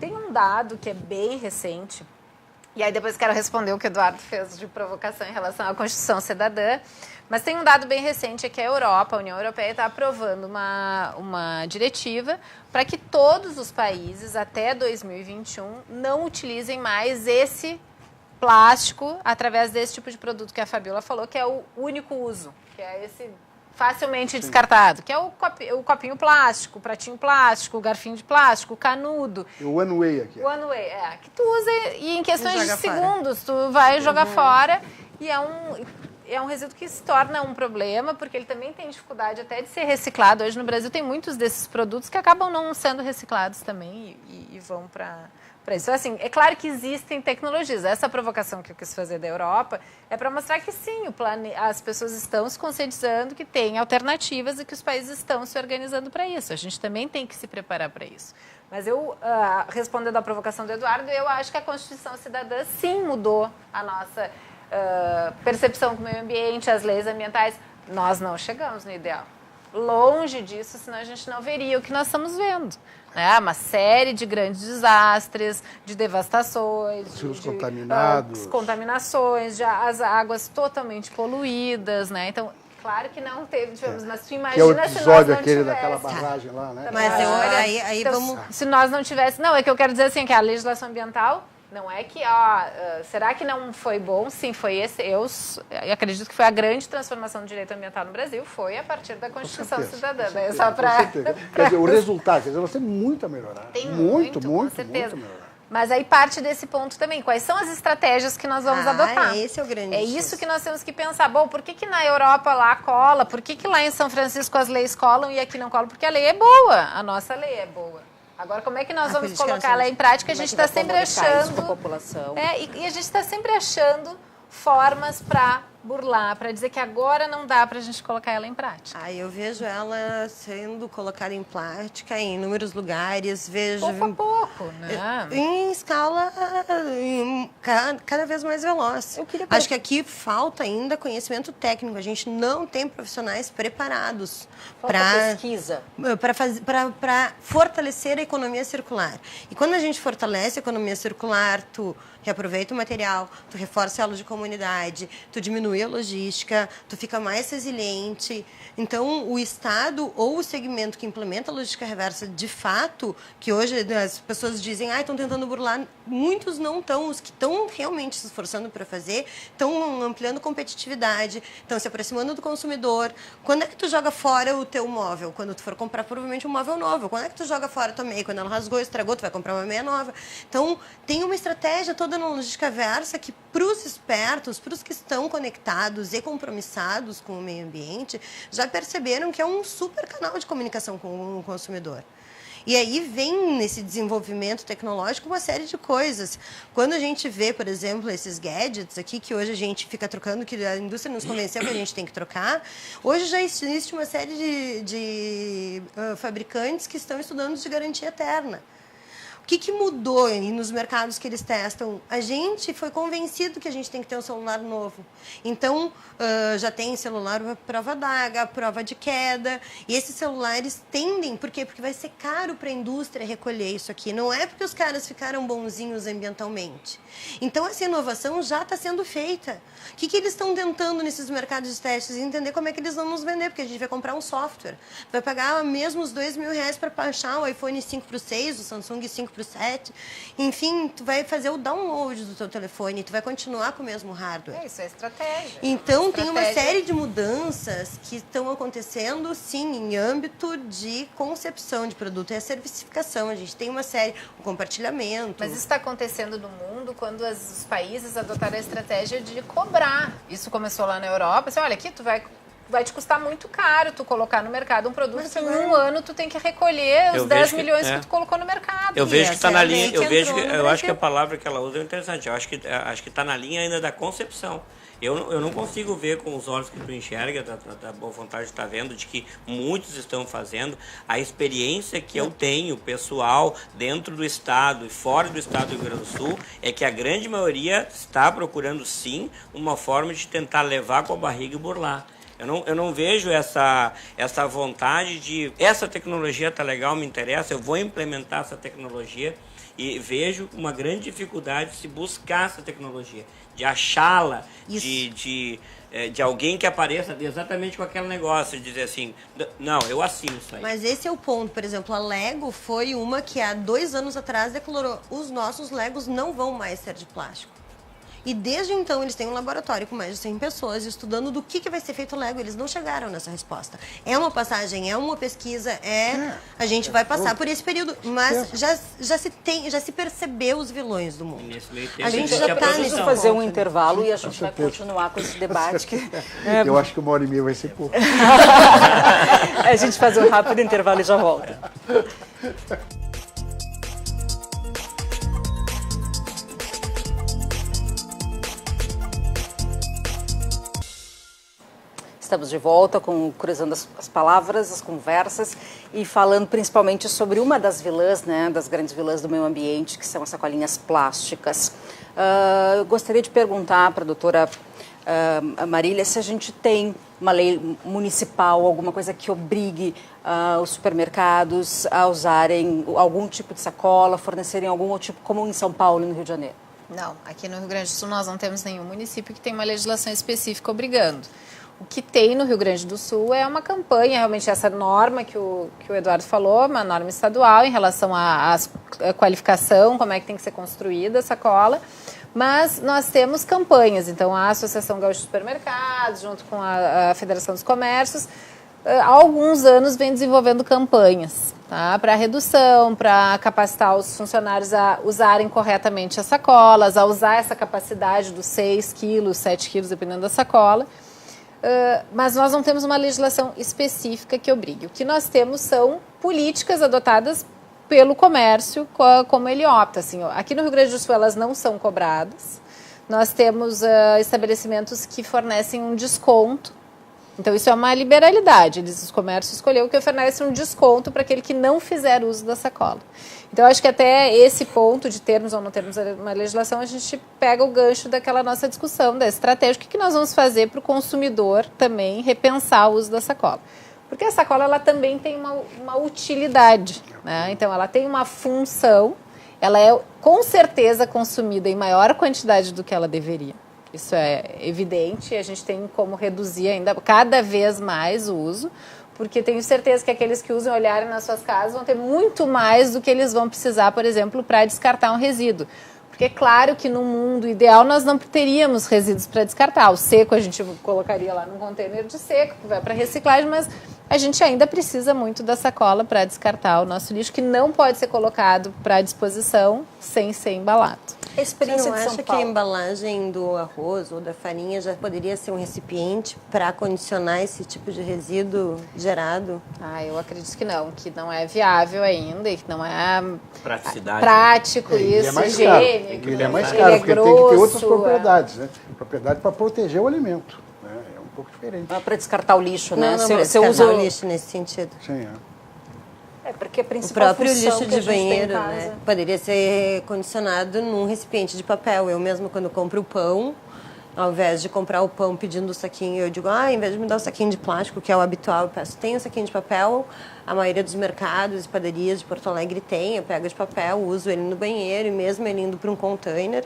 Tem um dado que é bem recente, e aí depois quero responder o que o Eduardo fez de provocação em relação à Constituição Cidadã, mas tem um dado bem recente, é que a União Europeia está aprovando uma diretiva para que todos os países, até 2021, não utilizem mais esse plástico através desse tipo de produto que a Fabiola falou, que é o único uso, que é esse facilmente descartado, que é o copinho plástico, o pratinho plástico, o garfinho de plástico, o canudo. E o one way aqui. One way, que tu usa e em questões de joga fora. segundos tu vai jogar fora e é um resíduo que se torna um problema, porque ele também tem dificuldade até de ser reciclado. Hoje no Brasil tem muitos desses produtos que acabam não sendo reciclados também e vão para isso. Então, assim, é claro que existem tecnologias. Essa provocação que eu quis fazer da Europa é para mostrar que sim, as pessoas estão se conscientizando que tem alternativas e que os países estão se organizando para isso. A gente também tem que se preparar para isso. Mas eu, respondendo à provocação do Eduardo, eu acho que a Constituição Cidadã sim mudou a nossa percepção do meio ambiente, as leis ambientais. Nós não chegamos no ideal. Longe disso, senão a gente não veria o que nós estamos vendo. Né? Uma série de grandes desastres, de devastações, rios contaminados, contaminações, de as águas totalmente poluídas, né? Então, claro que não tivemos, mas tu imagina que é o episódio se nós não daquela tivéssemos. barragem lá, né? Mas aí Então, vamos... Se nós não tivéssemos... Não, é que eu quero dizer assim, que a legislação ambiental não é que... será que não foi bom? Sim, foi esse. Eu acredito que foi a grande transformação do direito ambiental no Brasil, foi a partir da Constituição Cidadã. Né? Só pra... Quer dizer, o resultado, quer dizer, nós temos muito a melhorar. Tem muito com certeza. muito a melhorar. Mas aí parte desse ponto também. Quais são as estratégias que nós vamos adotar? Esse é o grande É isso que nós temos que pensar. Bom, por que na Europa lá cola? Por que lá em São Francisco as leis colam e aqui não colam? Porque a lei é boa. A nossa lei é boa. Agora, como é que nós vamos colocar ela em prática? A gente está sempre achando... A população. E a gente está sempre achando formas para burlar, para dizer que agora não dá para a gente colocar ela em prática. Eu vejo ela sendo colocada em prática em inúmeros lugares, vejo... Pouco a pouco, né? Em escala cada vez mais veloz. Acho que aqui falta ainda conhecimento técnico. A gente não tem profissionais preparados para pesquisa. Para fortalecer a economia circular. E quando a gente fortalece a economia circular, tu reaproveita o material, tu reforça a aula de comunidade, tu diminui a logística, tu fica mais resiliente. Então, o Estado ou o segmento que implementa a logística reversa, de fato, que hoje as pessoas dizem, estão tentando burlar, muitos não estão, os que estão realmente se esforçando para fazer, estão ampliando competitividade, estão se aproximando do consumidor. Quando é que tu joga fora o teu móvel? Quando tu for comprar, provavelmente, um móvel novo. Quando é que tu joga fora a tua meia? Quando ela rasgou, estragou, tu vai comprar uma meia nova. Então, tem uma estratégia toda na logística reversa que, para os espertos, para os que estão conectados e compromissados com o meio ambiente, já perceberam que é um super canal de comunicação com o consumidor. E aí vem nesse desenvolvimento tecnológico uma série de coisas. Quando a gente vê, por exemplo, esses gadgets aqui, que hoje a gente fica trocando, que a indústria nos convenceu que a gente tem que trocar, hoje já existe uma série de fabricantes que estão estudando de garantia eterna. O que mudou nos mercados que eles testam? A gente foi convencido que a gente tem que ter um celular novo. Então, já tem celular à prova d'água, à prova de queda. E esses celulares tendem... Por quê? Porque vai ser caro para a indústria recolher isso aqui. Não é porque os caras ficaram bonzinhos ambientalmente. Então, essa inovação já está sendo feita. O que eles estão tentando nesses mercados de testes? Entender como é que eles vão nos vender. Porque a gente vai comprar um software. Vai pagar mesmo os R$2.000 para baixar o iPhone 5 para o 6, o Samsung 5 para o 7. Enfim, tu vai fazer o download do teu telefone, tu vai continuar com o mesmo hardware. Isso é estratégia. Então, tem uma série de mudanças que estão acontecendo, sim, em âmbito de concepção de produto. É a servicificação, a gente tem uma série, o compartilhamento. Mas isso está acontecendo no mundo quando os países adotaram a estratégia de cobrar. Isso começou lá na Europa. Assim, olha, aqui tu vai te custar muito caro tu colocar no mercado um produto que em um ano tu tem que recolher os 10 milhões que tu colocou no mercado. Eu vejo que está na linha, eu acho que a palavra que ela usa é interessante, eu acho que está na linha ainda da concepção. Eu não consigo ver com os olhos que tu enxerga, da boa vontade de estar vendo, de que muitos estão fazendo. A experiência que eu tenho, pessoal, dentro do Estado e fora do Estado do Rio Grande do Sul, é que a grande maioria está procurando, sim, uma forma de tentar levar com a barriga e burlar. Eu não vejo essa vontade de... Essa tecnologia está legal, me interessa, eu vou implementar essa tecnologia. E vejo uma grande dificuldade de se buscar essa tecnologia, de achá-la, de alguém que apareça exatamente com aquele negócio, de dizer assim, não, eu assino isso aí. Mas esse é o ponto. Por exemplo, a Lego foi uma que há 2 anos atrás declarou: os nossos Legos não vão mais ser de plástico. E desde então eles têm um laboratório com mais de 100 pessoas estudando do que vai ser feito o Lego. Eles não chegaram nessa resposta. É uma passagem, é uma pesquisa, a gente vai passar por esse período. Mas já se percebeu os vilões do mundo. Nesse meio tempo, a gente já está nesse ponto. Fazer um intervalo e a gente vai continuar com esse debate. Eu acho que 1h30 vai ser pouco. A gente faz um rápido intervalo e já volta. Estamos de volta com Cruzando as Palavras, as conversas e falando principalmente sobre uma das vilãs, né, das grandes vilãs do meio ambiente, que são as sacolinhas plásticas. Eu gostaria de perguntar para a doutora Marília se a gente tem uma lei municipal, alguma coisa que obrigue os supermercados a usarem algum tipo de sacola, fornecerem algum tipo, como em São Paulo e no Rio de Janeiro. Não, aqui no Rio Grande do Sul nós não temos nenhum município que tem uma legislação específica obrigando. O que tem no Rio Grande do Sul é uma campanha, realmente essa norma que o Eduardo falou, uma norma estadual em relação à qualificação, como é que tem que ser construída a sacola, mas nós temos campanhas, então a Associação Gaúcha de Supermercados, junto com a Federação dos Comércios, há alguns anos vem desenvolvendo campanhas, tá? Para redução, para capacitar os funcionários a usarem corretamente as sacolas, a usar essa capacidade dos 6 quilos, 7 quilos, dependendo da sacola. Mas nós não temos uma legislação específica que obrigue. O que nós temos são políticas adotadas pelo comércio, como ele opta. Assim, aqui no Rio Grande do Sul elas não são cobradas. Nós temos estabelecimentos que fornecem um desconto. Então, isso é uma liberalidade. Os comércios escolheram que oferece um desconto para aquele que não fizer uso da sacola. Então, acho que até esse ponto de termos ou não termos uma legislação, a gente pega o gancho daquela nossa discussão da estratégia. O que nós vamos fazer para o consumidor também repensar o uso da sacola? Porque a sacola ela também tem uma utilidade, né? Então, ela tem uma função, ela é com certeza consumida em maior quantidade do que ela deveria. Isso é evidente, a gente tem como reduzir ainda cada vez mais o uso, porque tenho certeza que aqueles que usam olharem nas suas casas vão ter muito mais do que eles vão precisar, por exemplo, para descartar um resíduo. Porque é claro que no mundo ideal nós não teríamos resíduos para descartar. O seco a gente colocaria lá num container de seco, que vai para reciclagem, mas a gente ainda precisa muito da sacola para descartar o nosso lixo, que não pode ser colocado para disposição sem ser embalado. A experiência Você não de São acha Paulo. que a embalagem do arroz ou da farinha já poderia ser um recipiente para condicionar esse tipo de resíduo gerado? Eu acredito que não é viável ainda e que não é Praticidade. prático Ele isso, é mais caro. higiênico. Ele é mais Ele caro, é porque tem que ter outras grosso, propriedades, né? Propriedade para proteger o alimento, né? É um pouco diferente. Para descartar o lixo, né? Não, Você usa o lixo nesse sentido. Sim, porque a O principal próprio função lixo que a de gente tem em banheiro, casa- né? Poderia ser condicionado num recipiente de papel. Eu mesmo, quando compro o pão, ao invés de comprar o pão pedindo o saquinho, eu digo, ao invés de me dar o saquinho de plástico, que é o habitual, eu peço, tem o saquinho de papel. A maioria dos mercados e padarias de Porto Alegre tem, eu pego de papel, uso ele no banheiro e mesmo ele indo para um container,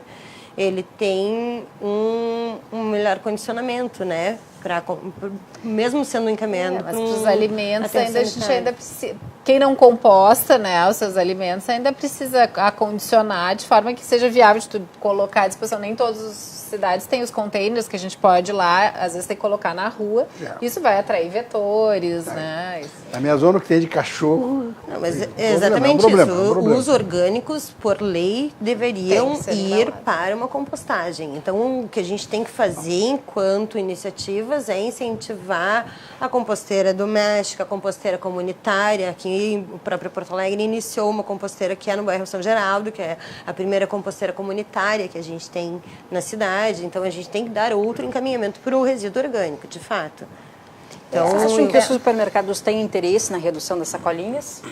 ele tem um melhor condicionamento, né? Mesmo sendo encaminhado Mas para os alimentos até ainda a gente sanitário. ainda precisa. Quem não composta, né, os seus alimentos ainda precisa acondicionar de forma que seja viável de tu colocar à disposição. Nem todas as cidades têm os containers que a gente pode ir lá, às vezes tem que colocar na rua. Isso vai atrair vetores, né? Na minha zona, o que tem de cachorro... Não, mas é exatamente problema. isso. Os orgânicos, por lei, deveriam Tem que ser ir embalados. para uma compostagem. Então, o que a gente tem que fazer enquanto iniciativas é incentivar a composteira doméstica, a composteira comunitária. Aqui, o próprio Porto Alegre iniciou uma composteira que é no bairro São Geraldo, que é a primeira composteira comunitária que a gente tem na cidade. Então, a gente tem que dar outro encaminhamento para o resíduo orgânico, de fato. Então, Vocês acham que os supermercados têm interesse na redução das sacolinhas?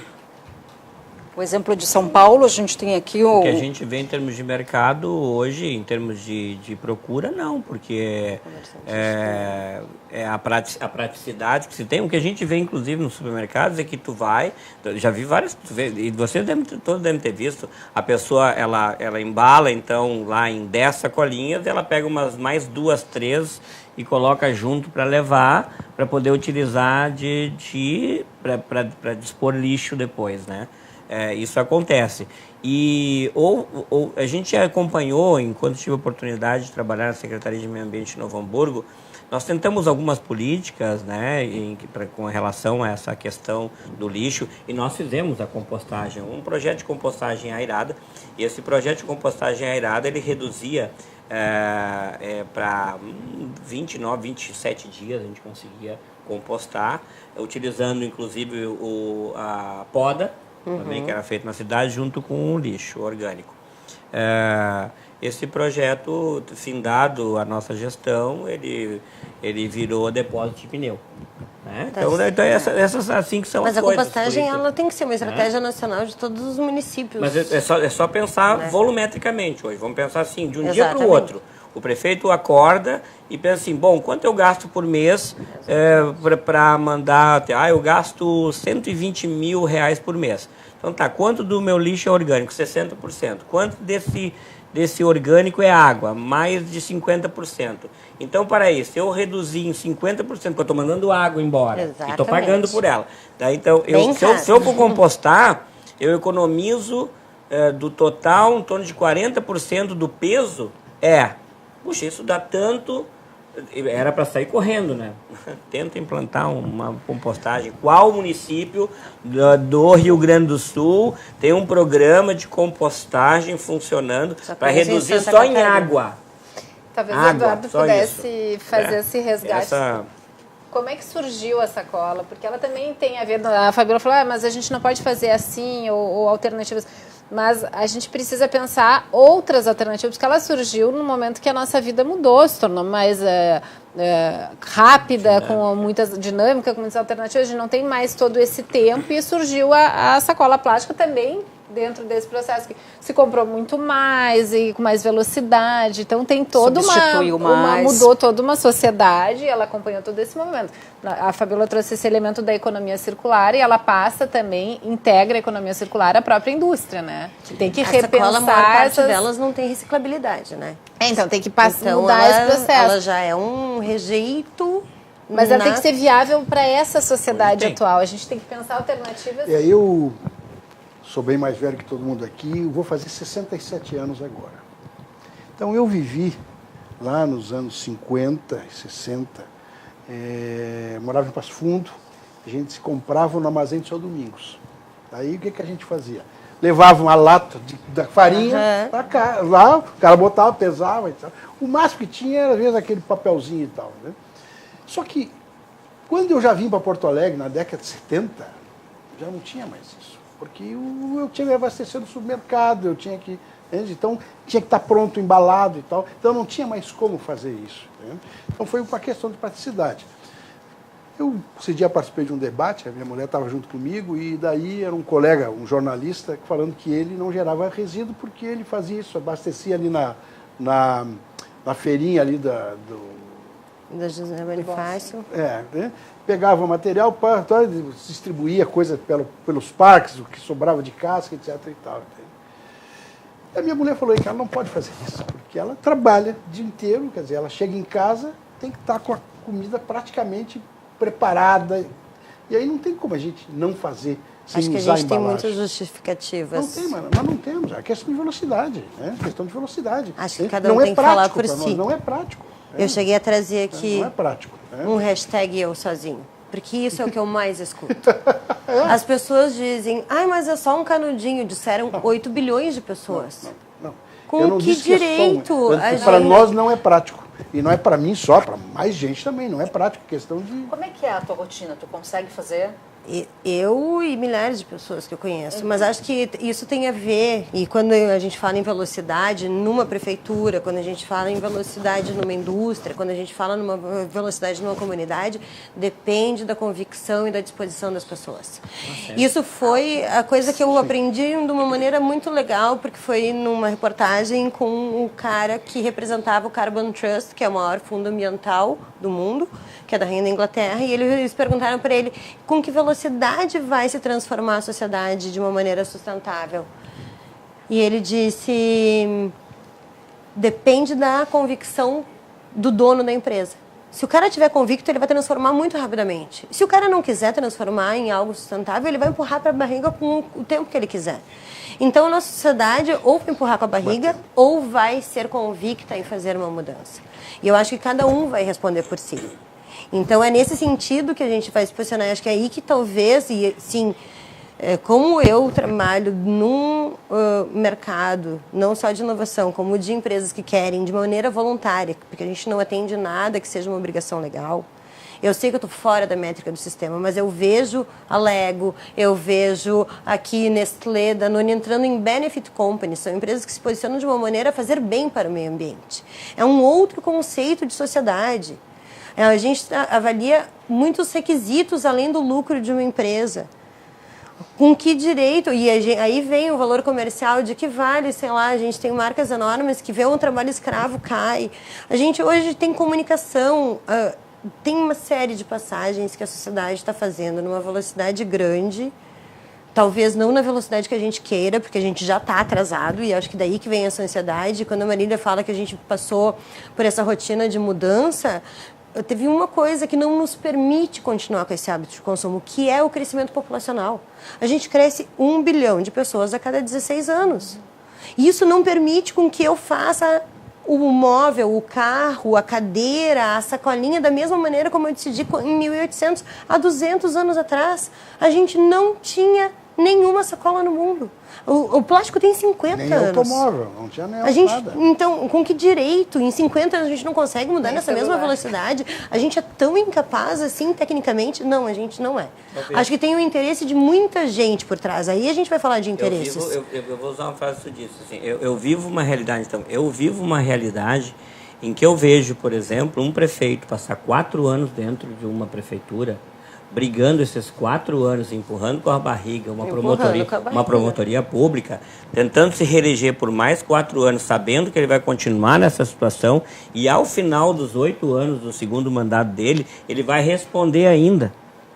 O exemplo de São Paulo, a gente tem aqui o... O que a gente vê em termos de mercado hoje, em termos de procura, não, porque é a praticidade que se tem. O que a gente vê, inclusive, nos supermercados é que tu vai, já vi várias, e vocês todos devem ter visto, a pessoa, ela embala, então, lá em 10 sacolinhas, ela pega mais 2, 3 e coloca junto para levar, para poder utilizar para dispor lixo depois, né? Isso acontece. E a gente acompanhou, enquanto tive a oportunidade de trabalhar na Secretaria de Meio Ambiente de Novo Hamburgo, nós tentamos algumas políticas, né, com relação a essa questão do lixo, e nós fizemos a compostagem, um projeto de compostagem airada, e esse projeto de compostagem airada, ele reduzia para 29, 27 dias, a gente conseguia compostar, utilizando inclusive a poda, também, que era feito na cidade, junto com o lixo orgânico. Esse projeto, findado a nossa gestão, ele virou depósito de pneu. Né? Então essas assim que são Mas as a coisas. compostagem ela tem que ser uma estratégia nacional de todos os municípios. Mas é só pensar volumetricamente hoje. Vamos pensar assim, de um dia para o Exatamente. outro. O prefeito acorda e pensa assim, bom, quanto eu gasto por mês para mandar... eu gasto R$120 mil por mês. Então tá, quanto do meu lixo é orgânico? 60%. Quanto desse orgânico é água? Mais de 50%. Então, para isso, eu reduzir em 50%, porque eu estou mandando água embora. Exatamente. E estou pagando por ela. Tá? Então, se eu for compostar, eu economizo do total em torno de 40% do peso. Puxa, isso dá tanto... Era para sair correndo, né? Tenta implantar uma compostagem. Qual município do Rio Grande do Sul tem um programa de compostagem funcionando para reduzir só em água? Talvez o Eduardo pudesse fazer esse resgate. Essa... Como é que surgiu a sacola? Porque ela também tem a ver... A Fabiola falou, mas a gente não pode fazer assim ou alternativas. Mas a gente precisa pensar outras alternativas, porque ela surgiu no momento que a nossa vida mudou, se tornou mais rápida, com muitas dinâmica, com muitas alternativas. A gente não tem mais todo esse tempo e surgiu a sacola plástica também dentro desse processo, que se comprou muito mais e com mais velocidade. Então tem toda mudou toda uma sociedade, ela acompanhou todo esse movimento. A Fabiola trouxe esse elemento da economia circular e ela passa também, integra a economia circular à própria indústria, né? Que tem que repensar. A maior parte delas não tem reciclabilidade, né? Então tem que mudar esse processo. Ela já é um rejeito. Mas ela tem que ser viável para essa sociedade atual. A gente tem que pensar alternativas. E aí eu sou bem mais velho que todo mundo aqui, eu vou fazer 67 anos agora. Então eu vivi lá nos anos 50 e 60, morava em Passo Fundo, a gente se comprava no armazém de São Domingos. Aí o que a gente fazia? Levava uma lata da farinha para cá, lá o cara botava, pesava e tal. O máximo que tinha era às vezes aquele papelzinho e tal. Né? Só que quando eu já vim para Porto Alegre, na década de 70, já não tinha mais isso. Porque eu tinha que abastecer no supermercado, eu tinha que... Então, tinha que estar pronto, embalado e tal. Então, não tinha mais como fazer isso. Né? Então, foi uma questão de praticidade. Esse dia participei de um debate, a minha mulher estava junto comigo, e daí era um colega, um jornalista, falando que ele não gerava resíduo porque ele fazia isso, abastecia ali na feirinha ali da José Bonifácio. Né? Pegava o material, distribuía coisa pelos parques, o que sobrava de casca, etc. E tal. A minha mulher falou que ela não pode fazer isso, porque ela trabalha o dia inteiro, quer dizer, ela chega em casa, tem que estar com a comida praticamente preparada. E aí não tem como a gente não fazer sem Acho que usar a gente tem embalagem. muitas justificativas. Não tem, mas não temos. É questão de velocidade. Né? Questão de velocidade. Acho que cada um tem que falar por si. Não é prático. Eu cheguei a trazer aqui não é prático, um hashtag eu sozinho. Porque isso é o que eu mais escuto. As pessoas dizem, mas é só um canudinho. Disseram 8 bilhões de pessoas. Não. Com que direito? Para nós não é prático. E não é para mim só, para mais gente também. Não é prático. Questão de... Como é que é a tua rotina? Tu consegue fazer? Eu e milhares de pessoas que eu conheço, mas acho que isso tem a ver, e quando a gente fala em velocidade numa prefeitura, quando a gente fala em velocidade numa indústria, quando a gente fala numa velocidade numa comunidade, depende da convicção e da disposição das pessoas. Isso foi a coisa que eu aprendi de uma maneira muito legal, porque foi numa reportagem com o cara que representava o Carbon Trust, que é o maior fundo ambiental do mundo, que é da Rainha da Inglaterra, e eles perguntaram para ele com que velocidade vai se transformar a sociedade de uma maneira sustentável. E ele disse, depende da convicção do dono da empresa. Se o cara tiver convicto, ele vai transformar muito rapidamente. Se o cara não quiser transformar em algo sustentável, ele vai empurrar para a barriga com o tempo que ele quiser. Então, a nossa sociedade ou vai empurrar com a barriga ou vai ser convicta em fazer uma mudança. E eu acho que cada um vai responder por si. Então, é nesse sentido que a gente vai se posicionar. Acho que é aí que talvez, e sim, como eu trabalho num mercado, não só de inovação, como de empresas que querem de maneira voluntária, porque a gente não atende nada que seja uma obrigação legal. Eu sei que eu estou fora da métrica do sistema, mas eu vejo a Lego, eu vejo aqui Nestlé, Danone entrando em benefit companies, são empresas que se posicionam de uma maneira a fazer bem para o meio ambiente. É um outro conceito de sociedade. A gente avalia muitos requisitos além do lucro de uma empresa. Com que direito? E aí vem o valor comercial de que vale, sei lá, a gente tem marcas enormes que vê um trabalho escravo, cai. A gente hoje tem comunicação, tem uma série de passagens que a sociedade está fazendo numa velocidade grande, talvez não na velocidade que a gente queira, porque a gente já está atrasado, e acho que daí que vem essa ansiedade. Quando a Marília fala que a gente passou por essa rotina de mudança, teve uma coisa que não nos permite continuar com esse hábito de consumo, que é o crescimento populacional. A gente cresce 1 bilhão de pessoas a cada 16 anos. E isso não permite com que eu faça o móvel, o carro, a cadeira, a sacolinha da mesma maneira como eu decidi em 1800, há 200 anos atrás. A gente não tinha nenhuma sacola no mundo. O plástico tem 50 nem anos. automóvel, não tinha nem nada. Então, com que direito? Em 50 anos a gente não consegue mudar Nem nessa celular. mesma velocidade? A gente é tão incapaz assim, tecnicamente? Não, a gente não é. Ok. Acho que tem o interesse de muita gente por trás. Aí a gente vai falar de interesses. Eu vou usar uma frase que tu disse. Assim, eu vivo uma realidade, então. Eu vivo uma realidade em que eu vejo, por exemplo, um prefeito passar 4 anos dentro de uma prefeitura, brigando esses 4 anos, empurrando com a barriga uma promotoria pública, tentando se reeleger por mais 4 anos, sabendo que ele vai continuar nessa situação, e ao final dos 8 anos do segundo mandato dele, ele vai responder ainda,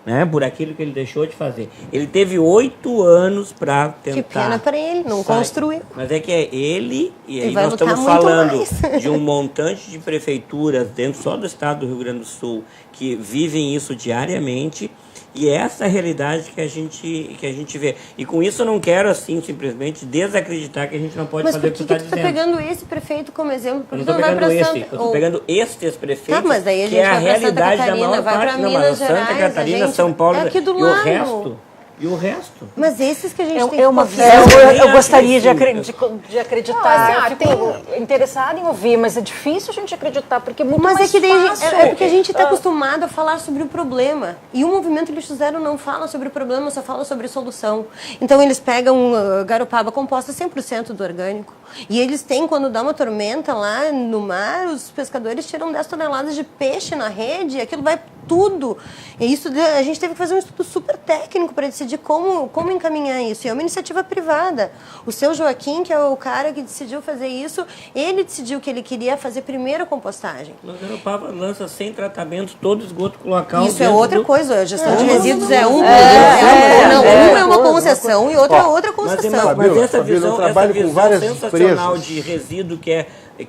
né, por aquilo que ele deixou de fazer. Ele teve 8 anos para tentar. Que pena para ele, não construiu. Mas é que é ele, e aí vai nós lutar estamos muito falando mais. de um montante de prefeituras dentro só do estado do Rio Grande do Sul que vivem isso diariamente, e é essa a realidade que a gente vê. E com isso eu não quero, assim, simplesmente desacreditar que a gente não pode fazer o que tu está dizendo. Mas por que tu tá pegando esse prefeito como exemplo? Eu Porque não tu não vai pra Santa... eu estou pegando estes prefeitos, Tá, mas daí a que gente é a vai pra Santa realidade da Catarina, maior vai pra parte. Não, Minas mas Santa Gerais, Catarina, a gente- São Paulo, é aqui do e lado. o resto. E o resto. Mas esses que a gente tem É uma que visão. confiar. Eu gostaria de Não, acreditar. assim, ó, Eu fico interessada em ouvir, mas é difícil a gente acreditar, porque é muito Mas mais é que daí fácil. é porque a gente está acostumado a falar sobre o problema. E o Movimento Lixo Zero não fala sobre o problema, só fala sobre solução. Então eles pegam garopaba composta 100% do orgânico. E eles têm, quando dá uma tormenta lá no mar, os pescadores tiram 10 toneladas de peixe na rede, e aquilo vai tudo. E isso, a gente teve que fazer um estudo super técnico para decidir como encaminhar isso. E é uma iniciativa privada. O seu Joaquim, que é o cara que decidiu fazer isso, ele decidiu que ele queria fazer primeiro a compostagem. Mas Garopaba lança sem tratamento todo esgoto cloacal. Isso é dentro outra do- coisa. A gestão de resíduos é um. é, Um é uma concessão e outra é Ó, outra Mas, concessão. mas Fabíola, essa Fabíola, eu visão, trabalho com várias sensacional empresas. de resíduo que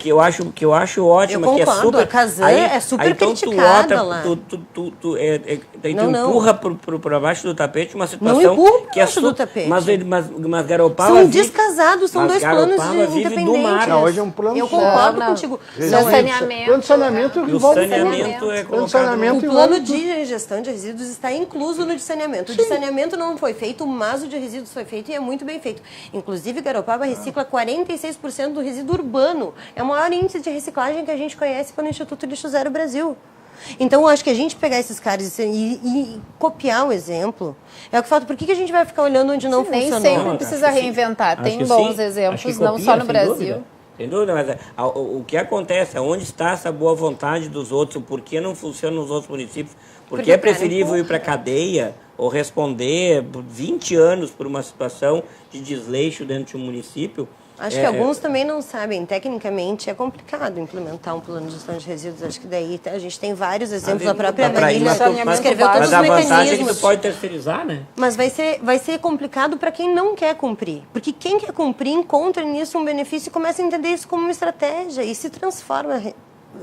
eu acho ótima, Eu que é concordo, super. a Kazan é super então criticada lá. Daí tu Não, não. empurra pra baixo do tapete uma situação empurra pra que é baixo do tapete. Mas Garopaba São vive- descasados, são mas dois planos Garopaba vive do independentes. mar. Não, hoje é um plano Eu só. concordo Não. contigo. No Não é- saneamento. Plano de saneamento E o envolve saneamento tudo. é Plano de colocado saneamento O plano envolve de gestão de resíduos está incluso no de saneamento. O de saneamento não foi feito, mas o de resíduos foi feito e é muito bem feito. Inclusive, Garopaba recicla 46% do resíduo urbano. É o maior índice de reciclagem que a gente conhece pelo Instituto Lixo Zero Brasil. Então, eu acho que a gente pegar esses caras e copiar o exemplo é o que falta. Por que a gente vai ficar olhando onde não Nem funcionou? sempre Não, precisa acho que sim. reinventar. Acho Tem que bons sim. exemplos, Acho que não copia, só no sem Brasil. dúvida. Sem dúvida, mas o que acontece, onde está essa boa vontade dos outros, por que não funciona nos outros municípios? Porque é o cara preferível ir para a cadeia ou responder por 20 anos por uma situação de desleixo dentro de um município? Acho que alguns também não sabem. Tecnicamente é complicado implementar um plano de gestão de resíduos. Acho que daí a gente tem vários exemplos. A própria Marília escreveu todos os Mas a vantagem é que mecanismos. tu pode terceirizar, né? Mas vai ser complicado para quem não quer cumprir. Porque quem quer cumprir encontra nisso um benefício e começa a entender isso como uma estratégia e se transforma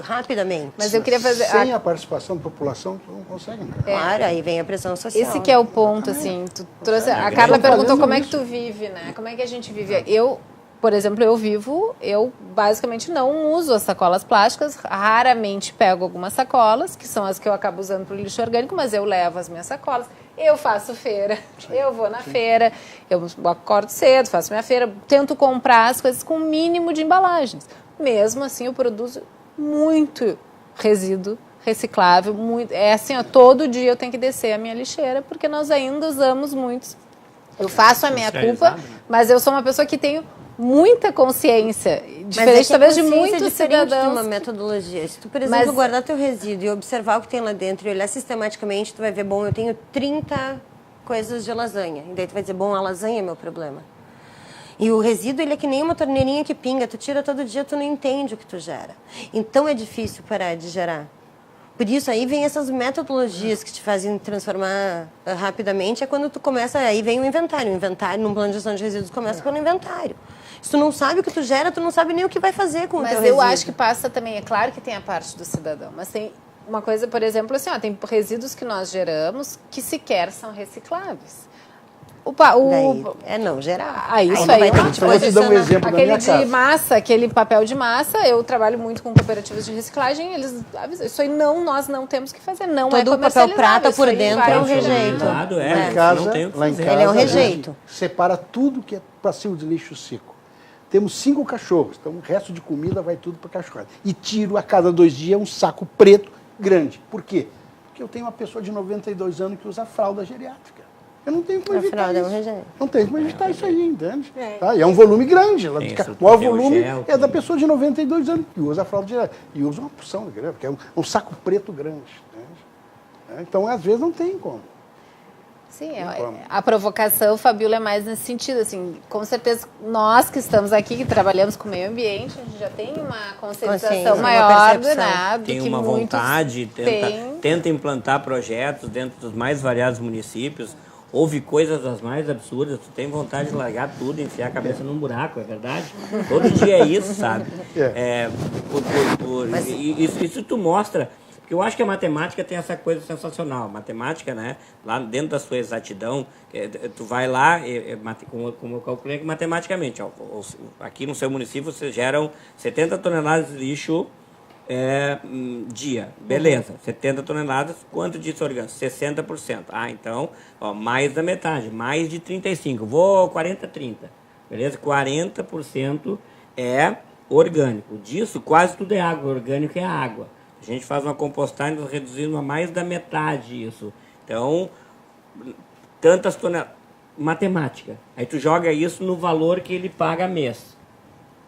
rapidamente. Mas eu queria fazer... Sem a participação da população, tu não consegue, cara. Claro, aí vem a pressão social. Esse que é o ponto, assim. Tu trouxe, a Carla perguntou como é que tu vive, né? Como é que a gente vive? Eu, por exemplo, eu basicamente não uso as sacolas plásticas, raramente pego algumas sacolas, que são as que eu acabo usando para o lixo orgânico, mas eu levo as minhas sacolas. Eu faço feira, eu vou na feira, eu acordo cedo, faço minha feira, tento comprar as coisas com o mínimo de embalagens. Mesmo assim, eu produzo muito resíduo reciclável. Muito, é assim, ó, todo dia eu tenho que descer a minha lixeira, porque nós ainda usamos muitos. Eu faço a minha culpa, mas eu sou uma pessoa que tenho muita consciência, diferente talvez de muitos cidadãos. De uma metodologia. Se tu, por exemplo, guardar teu resíduo e observar o que tem lá dentro e olhar sistematicamente, tu vai ver, bom, eu tenho 30 coisas de lasanha. E daí tu vai dizer, bom, a lasanha é meu problema. E o resíduo, ele é que nem uma torneirinha que pinga. Tu tira todo dia, tu não entende o que tu gera. Então é difícil parar de gerar. Por isso, aí vem essas metodologias que te fazem transformar rapidamente. É quando tu começa, aí vem o inventário. O inventário, num plano de gestão de resíduos, começa pelo inventário. Se tu não sabe o que tu gera, tu não sabe nem o que vai fazer com o teu resíduo. Mas eu acho que passa também, é claro que tem a parte do cidadão, mas tem uma coisa, por exemplo, assim, ó, tem resíduos que nós geramos que sequer são recicláveis. Não gerar. Isso aí. Então, vou te dar um exemplo da minha aquele casa. de massa, aquele papel de massa, eu trabalho muito com cooperativas de reciclagem, eles avisam, isso aí nós não temos que fazer, não todo é comercializável. Todo o papel prata por dentro é um rejeito. Lá em casa, ele é um rejeito. Separa tudo que é passivo de lixo seco. Temos 5 cachorros, então o resto de comida vai tudo para cachorrada. E tiro a cada 2 dias um saco preto grande. Por quê? Porque eu tenho uma pessoa de 92 anos que usa fralda geriátrica. Eu não tenho como evitar isso. Não tenho como evitar isso aí, entende? Tá? E é um volume grande. O maior volume é da pessoa de 92 anos que usa a fralda geriátrica. E usa uma porção, porque é um saco preto grande. Entende? Então, às vezes, não tem como. Sim, a provocação, Fabíola, é mais nesse sentido, assim, com certeza nós que estamos aqui, que trabalhamos com o meio ambiente, a gente já tem uma conscientização maior do nada. Tem uma vontade, tenta implantar projetos dentro dos mais variados municípios, ouve coisas das mais absurdas, tu tem vontade de largar tudo, enfiar a cabeça num buraco, é verdade? Todo dia é isso, sabe? Isso tu mostra. Porque eu acho que a matemática tem essa coisa sensacional. Matemática, né? Lá dentro da sua exatidão, tu vai lá, como eu calculei matematicamente, ó, aqui no seu município vocês geram 70 toneladas de lixo dia. Beleza, 70 toneladas, quanto disso é orgânico? 60%. Ah, então, ó, mais da metade, mais de 35%. Vou 40-30%. Beleza? 40% é orgânico. Disso, quase tudo é água. Orgânico é água. A gente faz uma compostagem reduzindo a mais da metade isso. Então, tantas toneladas. Matemática. Aí tu joga isso no valor que ele paga mês.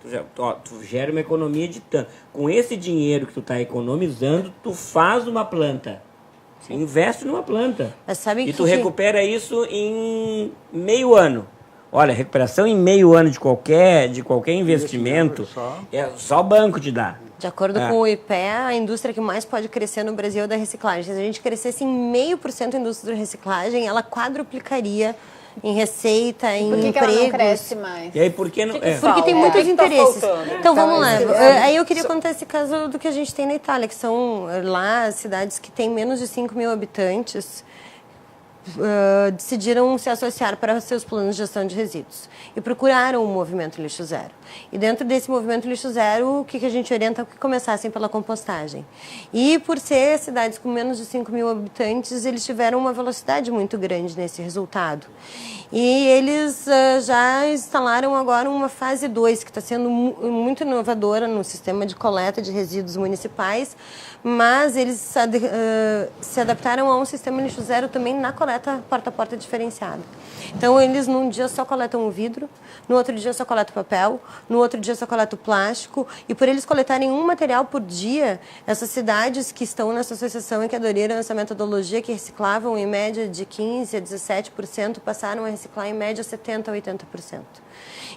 Tu gera uma economia de tanto. Com esse dinheiro que tu está economizando, tu faz uma planta. Investe numa planta. Mas sabe e tu recupera isso em meio ano. Olha, recuperação em meio ano de qualquer investimento, é só o banco te dá. De acordo com o IPEA, a indústria que mais pode crescer no Brasil é da reciclagem. Se a gente crescesse em 0,5% a indústria da reciclagem, ela quadruplicaria em receita, em empregos. Por que ela não cresce mais? E aí, por que não? Porque tem muitos interesses. Então, vamos lá. Aí eu queria contar esse caso do que a gente tem na Itália, que são lá cidades que têm menos de 5 mil habitantes, decidiram se associar para seus planos de gestão de resíduos e procuraram o movimento Lixo Zero. E dentro desse movimento Lixo Zero, o que a gente orienta é que começassem pela compostagem. E por ser cidades com menos de 5 mil habitantes, eles tiveram uma velocidade muito grande nesse resultado. E eles já instalaram agora uma fase 2, que está sendo muito inovadora no sistema de coleta de resíduos municipais, mas eles se adaptaram a um sistema Lixo Zero também na coleta porta a porta diferenciada. Então, eles num dia só coletam o vidro, no outro dia só coletam o papel, no outro dia só coletam o plástico, e por eles coletarem um material por dia, essas cidades que estão nessa associação e que aderiram essa metodologia, que reciclavam em média de 15% a 17%, passaram a reciclar em média 70% a 80%.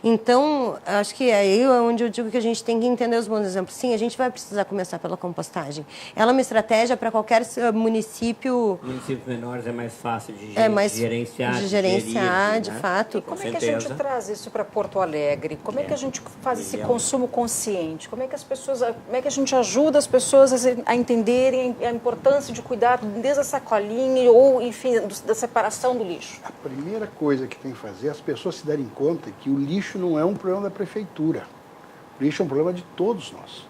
Então, acho que aí é onde eu digo que a gente tem que entender os bons exemplos. Sim, a gente vai precisar começar pela compostagem. Ela é uma estratégia para qualquer município... Municípios menores é mais fácil de gerenciar, gerir, de né? fato. E como é que a gente traz isso para Porto Alegre? Como é que a gente faz esse consumo consciente? Como é que a gente ajuda as pessoas a entenderem a importância de cuidar desde a sacolinha ou, enfim, da separação do lixo? A primeira coisa que tem que fazer é as pessoas se darem conta que o lixo não é um problema da prefeitura. O lixo é um problema de todos nós.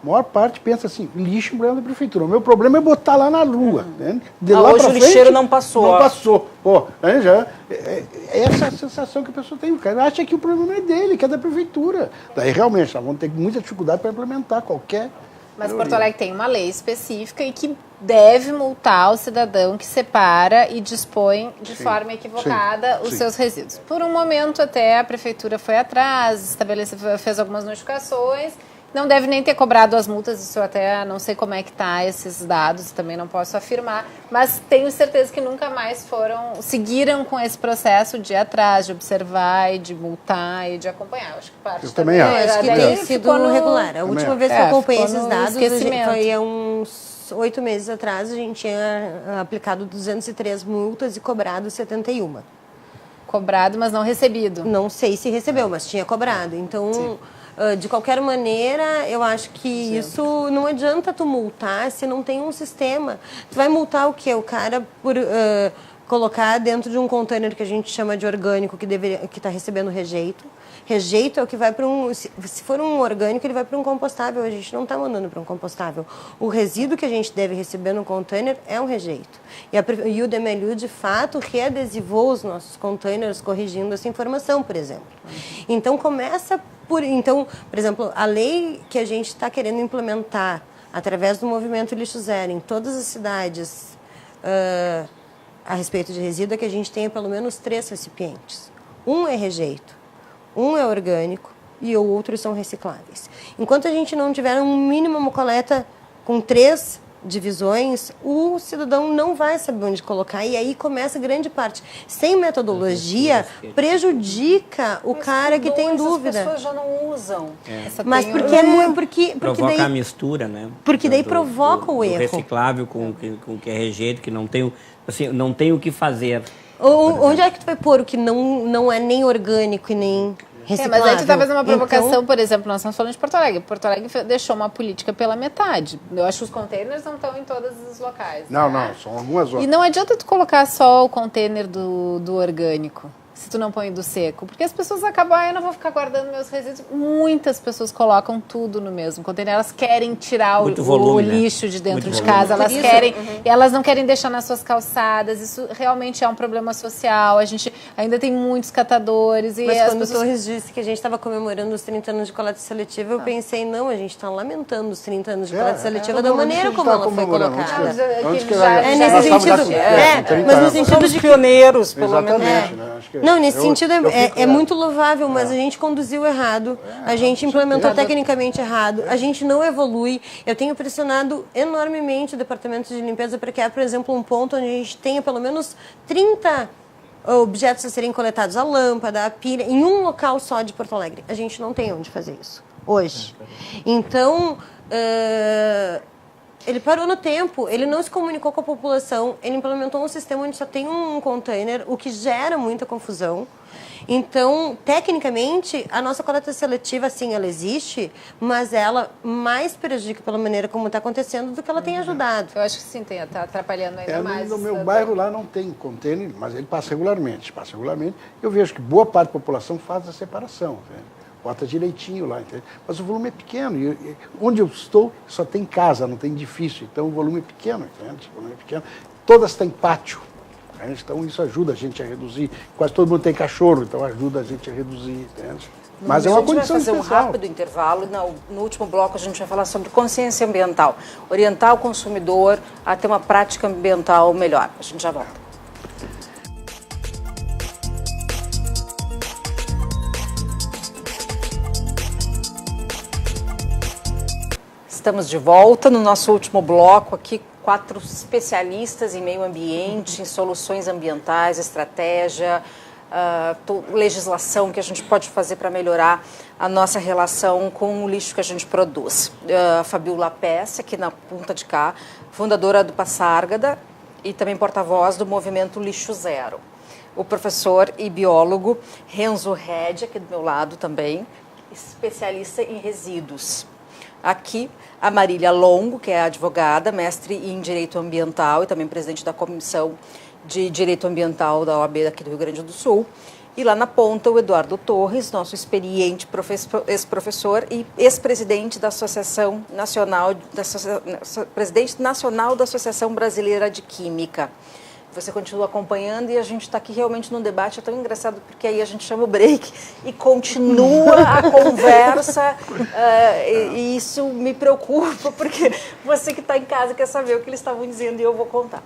A maior parte pensa assim, lixo é um problema da prefeitura. O meu problema é botar lá na rua. Né? De lá hoje o lixeiro não passou. Não passou. Pô, essa é a sensação que a pessoa tem. O cara acha que o problema é dele, que é da prefeitura. Daí realmente nós vamos ter muita dificuldade para implementar qualquer Mas Porto Alegre tem uma lei específica e que deve multar o cidadão que separa e dispõe de forma equivocada os seus resíduos. Por um momento até a prefeitura foi atrás, fez algumas notificações, não deve nem ter cobrado as multas, isso eu até não sei como é que tá esses dados, também não posso afirmar, mas tenho certeza que nunca mais seguiram com esse processo de ir atrás, de observar e de multar e de acompanhar. Eu acho que parte também acho que tem sido regular. A última vez que eu acompanhei esses dados foi há uns 8 meses atrás, a gente tinha aplicado 203 multas e cobrado 71. Cobrado, mas não recebido. Não sei se recebeu, mas tinha cobrado. Então, de qualquer maneira, eu acho que isso não adianta tu multar se não tem um sistema. Tu vai multar o quê? O cara por colocar dentro de um container que a gente chama de orgânico, que está recebendo rejeito. Rejeito é o que vai para um... Se for um orgânico, ele vai para um compostável. A gente não está mandando para um compostável. O resíduo que a gente deve receber no container é um rejeito. E o DMLU, de fato, readesivou os nossos containers corrigindo essa informação, por exemplo. Então, começa por... Então, por exemplo, a lei que a gente está querendo implementar através do movimento Lixo Zero em todas as cidades a respeito de resíduo é que a gente tenha pelo menos 3 recipientes. Um é rejeito, um é orgânico e outros são recicláveis. Enquanto a gente não tiver um mínimo uma coleta com 3 divisões, o cidadão não vai saber onde colocar e aí começa grande parte. Sem metodologia, prejudica o cara que tem dúvida. As pessoas já não usam. Mas porque é muito... Provoca daí, a mistura, né? Porque daí provoca o erro. Reciclável com o que é rejeito, que não tem, assim, não tem o que fazer. Onde é que tu vai pôr o que não é nem orgânico e nem reciclável? Mas aí tu tá fazendo uma provocação, por exemplo, nós estamos falando de Porto Alegre. Porto Alegre deixou uma política pela metade. Eu acho que os containers não estão em todos os locais. Não, são algumas horas. E não adianta tu colocar só o container do orgânico, se tu não põe do seco. Porque as pessoas acabam, eu não vou ficar guardando meus resíduos. Muitas pessoas colocam tudo no mesmo container. Elas querem tirar o lixo de dentro de casa. Elas querem, elas não querem deixar nas suas calçadas. Isso realmente é um problema social. A gente ainda tem muitos catadores. Mas quando o Torres disse que a gente estava comemorando os 30 anos de coleta seletiva, eu pensei, não, a gente está lamentando os 30 anos de coleta seletiva da maneira como ela foi colocada. Nesse sentido, mas no sentido de pioneiros, pelo menos. Não, nesse sentido é muito louvável, mas a gente conduziu errado, a gente implementou tecnicamente errado, a gente não evolui. Eu tenho pressionado enormemente o departamento de limpeza para criar, por exemplo, um ponto onde a gente tenha pelo menos 30 objetos a serem coletados, a lâmpada, a pilha, em um local só de Porto Alegre. A gente não tem onde fazer isso hoje. Então... ele parou no tempo, ele não se comunicou com a população, ele implementou um sistema onde só tem um container, o que gera muita confusão. Então, tecnicamente, a nossa coleta seletiva, sim, ela existe, mas ela mais prejudica pela maneira como está acontecendo do que ela tem ajudado. Eu acho que sim, está atrapalhando ainda mais. No meu bairro lá não tem container, mas ele passa regularmente. Eu vejo que boa parte da população faz a separação, entende? Bota direitinho lá, entende? Mas o volume é pequeno. E onde eu estou, só tem casa, não tem edifício. Então, o volume é pequeno, entende? O volume é pequeno. Todas têm pátio. Entende? Então, isso ajuda a gente a reduzir. Quase todo mundo tem cachorro, então ajuda a gente a reduzir, entende? Mas é uma condição especial. A gente vai fazer um rápido intervalo. No último bloco, a gente vai falar sobre consciência ambiental. Orientar o consumidor a ter uma prática ambiental melhor. A gente já volta. Estamos de volta no nosso último bloco aqui, 4 especialistas em meio ambiente, em soluções ambientais, estratégia, legislação que a gente pode fazer para melhorar a nossa relação com o lixo que a gente produz. Fabiola Pesce, aqui na ponta de cá, fundadora do Passárgada e também porta-voz do movimento Lixo Zero. O professor e biólogo Renzo Redi, aqui do meu lado também, especialista em resíduos. Aqui, a Marília Longo, que é advogada, mestre em Direito Ambiental e também presidente da Comissão de Direito Ambiental da OAB aqui do Rio Grande do Sul. E lá na ponta, o Eduardo Torres, nosso experiente ex-professor e ex-presidente da Associação Nacional, presidente nacional da Associação Brasileira de Química. você continua acompanhando e a gente está aqui realmente num debate, é tão engraçado, porque aí a gente chama o break e continua a conversa, e isso me preocupa, porque você que está em casa quer saber o que eles estavam dizendo e eu vou contar.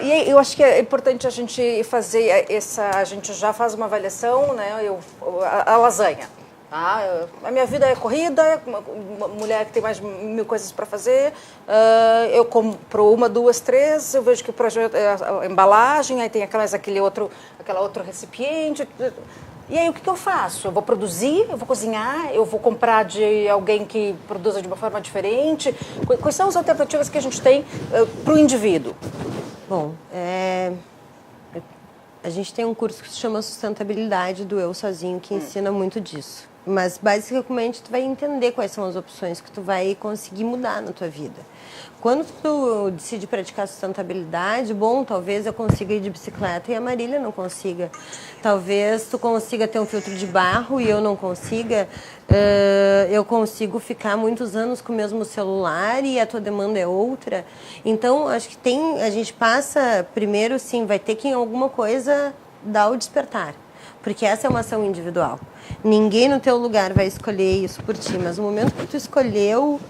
E eu acho que é importante a gente fazer a gente já faz uma avaliação, né, a lasanha. A minha vida é corrida, uma mulher que tem mais 1000 coisas para fazer, eu compro 1, 2, 3, eu vejo que o projeto é a embalagem, aí tem aquela outro recipiente. E aí o que eu faço? Eu vou produzir, eu vou cozinhar, eu vou comprar de alguém que produza de uma forma diferente? Quais são as alternativas que a gente tem para o indivíduo? Bom, a gente tem um curso que se chama Sustentabilidade do Eu Sozinho, que ensina muito disso. Mas, basicamente, tu vai entender quais são as opções que tu vai conseguir mudar na tua vida. Quando tu decide praticar sustentabilidade, bom, talvez eu consiga ir de bicicleta e a Marília não consiga. Talvez tu consiga ter um filtro de barro e eu não consiga. Eu consigo ficar muitos anos com o mesmo celular e a tua demanda é outra. Então, acho que a gente passa, primeiro, sim, vai ter que em alguma coisa dar o despertar. Porque essa é uma ação individual. Ninguém no teu lugar vai escolher isso por ti, mas no momento que tu escolheu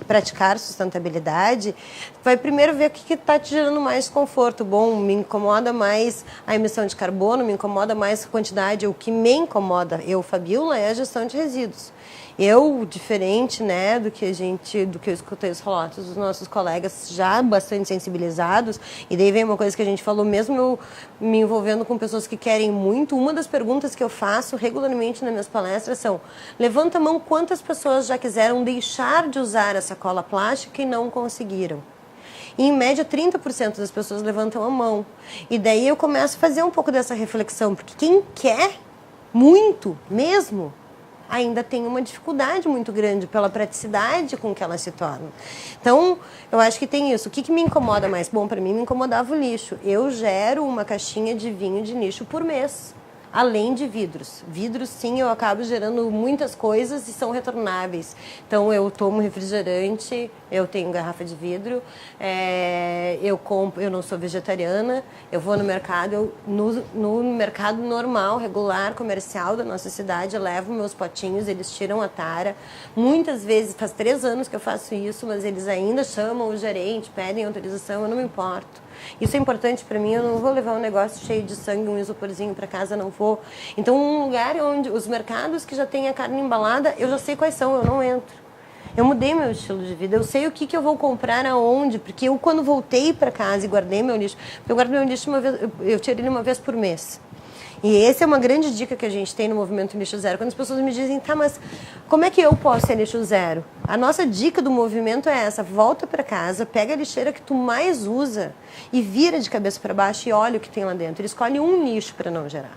praticar sustentabilidade, vai primeiro ver o que está te gerando mais conforto. Bom, me incomoda mais a emissão de carbono, me incomoda mais a quantidade. O que me incomoda, Fabiola, é a gestão de resíduos. Eu, diferente, né, do que eu escutei os relatos dos nossos colegas já bastante sensibilizados, e daí vem uma coisa que a gente falou, mesmo eu me envolvendo com pessoas que querem muito, uma das perguntas que eu faço regularmente nas minhas palestras são: levanta a mão, quantas pessoas já quiseram deixar de usar a sacola plástica e não conseguiram? E, em média, 30% das pessoas levantam a mão. E daí eu começo a fazer um pouco dessa reflexão, porque quem quer muito mesmo ainda tem uma dificuldade muito grande pela praticidade com que ela se torna. Então, eu acho que tem isso. O que me incomoda mais? Bom, para mim me incomodava o lixo. Eu gero uma caixinha de vinho de lixo por mês, além de vidros. Vidros, sim, eu acabo gerando muitas coisas e são retornáveis. Então, eu tomo refrigerante, eu tenho garrafa de vidro, eu não sou vegetariana, eu vou no mercado, no mercado normal, regular, comercial da nossa cidade, eu levo meus potinhos, eles tiram a tara. Muitas vezes, faz 3 anos que eu faço isso, mas eles ainda chamam o gerente, pedem autorização, eu não me importo. Isso é importante para mim, eu não vou levar um negócio cheio de sangue, um isoporzinho para casa, não vou. Então, um lugar onde os mercados que já têm a carne embalada, eu já sei quais são, eu não entro. Eu mudei meu estilo de vida, eu sei o que eu vou comprar aonde, porque eu, quando voltei para casa e guardei meu lixo, eu guardo meu lixo eu tiro ele uma vez por mês. E essa é uma grande dica que a gente tem no Movimento Lixo Zero. Quando as pessoas me dizem, tá, mas como é que eu posso ser lixo zero? A nossa dica do movimento é essa: volta para casa, pega a lixeira que tu mais usa e vira de cabeça para baixo e olha o que tem lá dentro. Escolhe um lixo para não gerar.